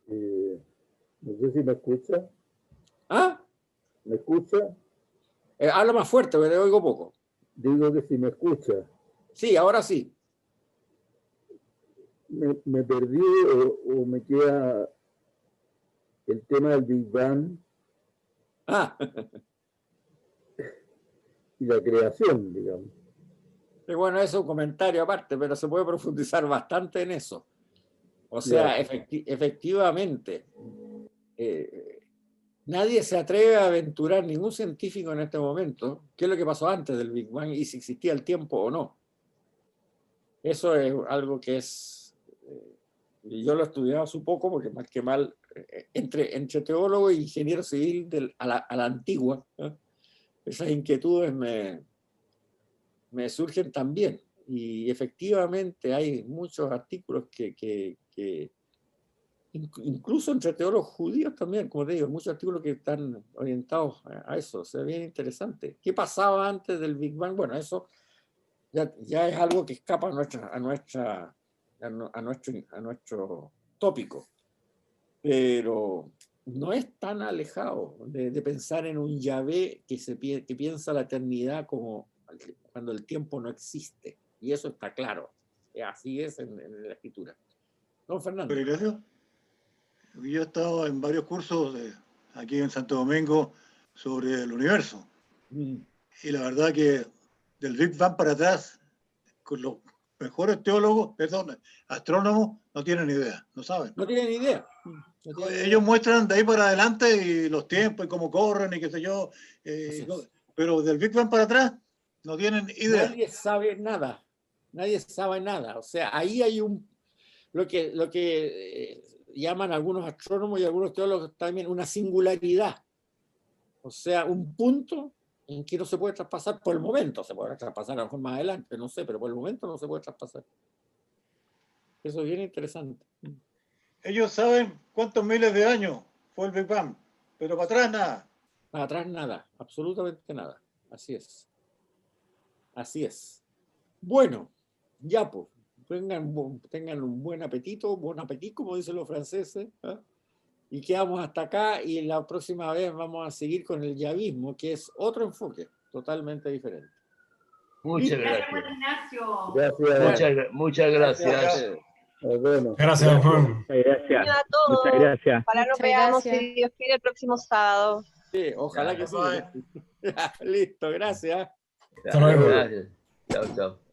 No sé si me escucha. ¿Ah? ¿Me escucha? Habla más fuerte, porque te oigo poco. Digo que si me escucha. Sí, ahora sí. Me perdí o me queda el tema del Big Bang Ah, y la creación, digamos. bueno, eso es un comentario aparte, pero se puede profundizar bastante en eso. O sea, efectivamente, nadie se atreve a aventurar, ningún científico en este momento, qué es lo que pasó antes del Big Bang y si existía el tiempo o no. Eso es algo que es, yo lo he estudiado hace poco, porque más que mal, entre teólogo e ingeniero civil a la antigua, ¿no? Esas inquietudes me surgen también. Y efectivamente hay muchos artículos que incluso entre teólogos judíos también, como te digo, muchos artículos que están orientados a eso. O sea, bien interesante. ¿Qué pasaba antes del Big Bang? Bueno, eso ya es algo que escapa a nuestro tópico. Pero no es tan alejado de pensar en un Yahvé que piensa la eternidad como cuando el tiempo no existe. Y eso está claro. Así es en la escritura. Don Fernando. Pero Ignacio, yo he estado en varios cursos aquí en Santo Domingo sobre el universo. Y la verdad que del Big Bang para atrás, con los mejores teólogos, astrónomos, no tienen idea, no saben. No tienen idea. Ellos muestran de ahí para adelante y los tiempos y cómo corren y qué sé yo, pero del Big Bang para atrás no tienen idea. Nadie sabe nada. Nadie sabe nada. O sea, ahí hay lo que llaman algunos astrónomos y algunos teólogos también una singularidad. O sea, un punto en que no se puede traspasar por el momento. Se podrá traspasar a lo mejor más adelante, no sé, pero por el momento no se puede traspasar. Eso es bien interesante. Ellos saben cuántos miles de años fue el Big Bang, pero para atrás nada. Para atrás nada, absolutamente nada. Así es. Así es. Bueno, ya pues, tengan un buen apetito, como dicen los franceses, ¿eh? Y quedamos hasta acá y la próxima vez vamos a seguir con el yavismo, que es otro enfoque totalmente diferente. Muchas gracias. Gracias. Muchas gracias. Bueno, Gracias, Juan. Gracias. A todos. Muchas gracias. Ojalá nos Muchas veamos, gracias. si Dios quiere, el próximo sábado. Sí, ojalá que sí. Bye. Listo, gracias. Hasta luego. Gracias. Chao, chao.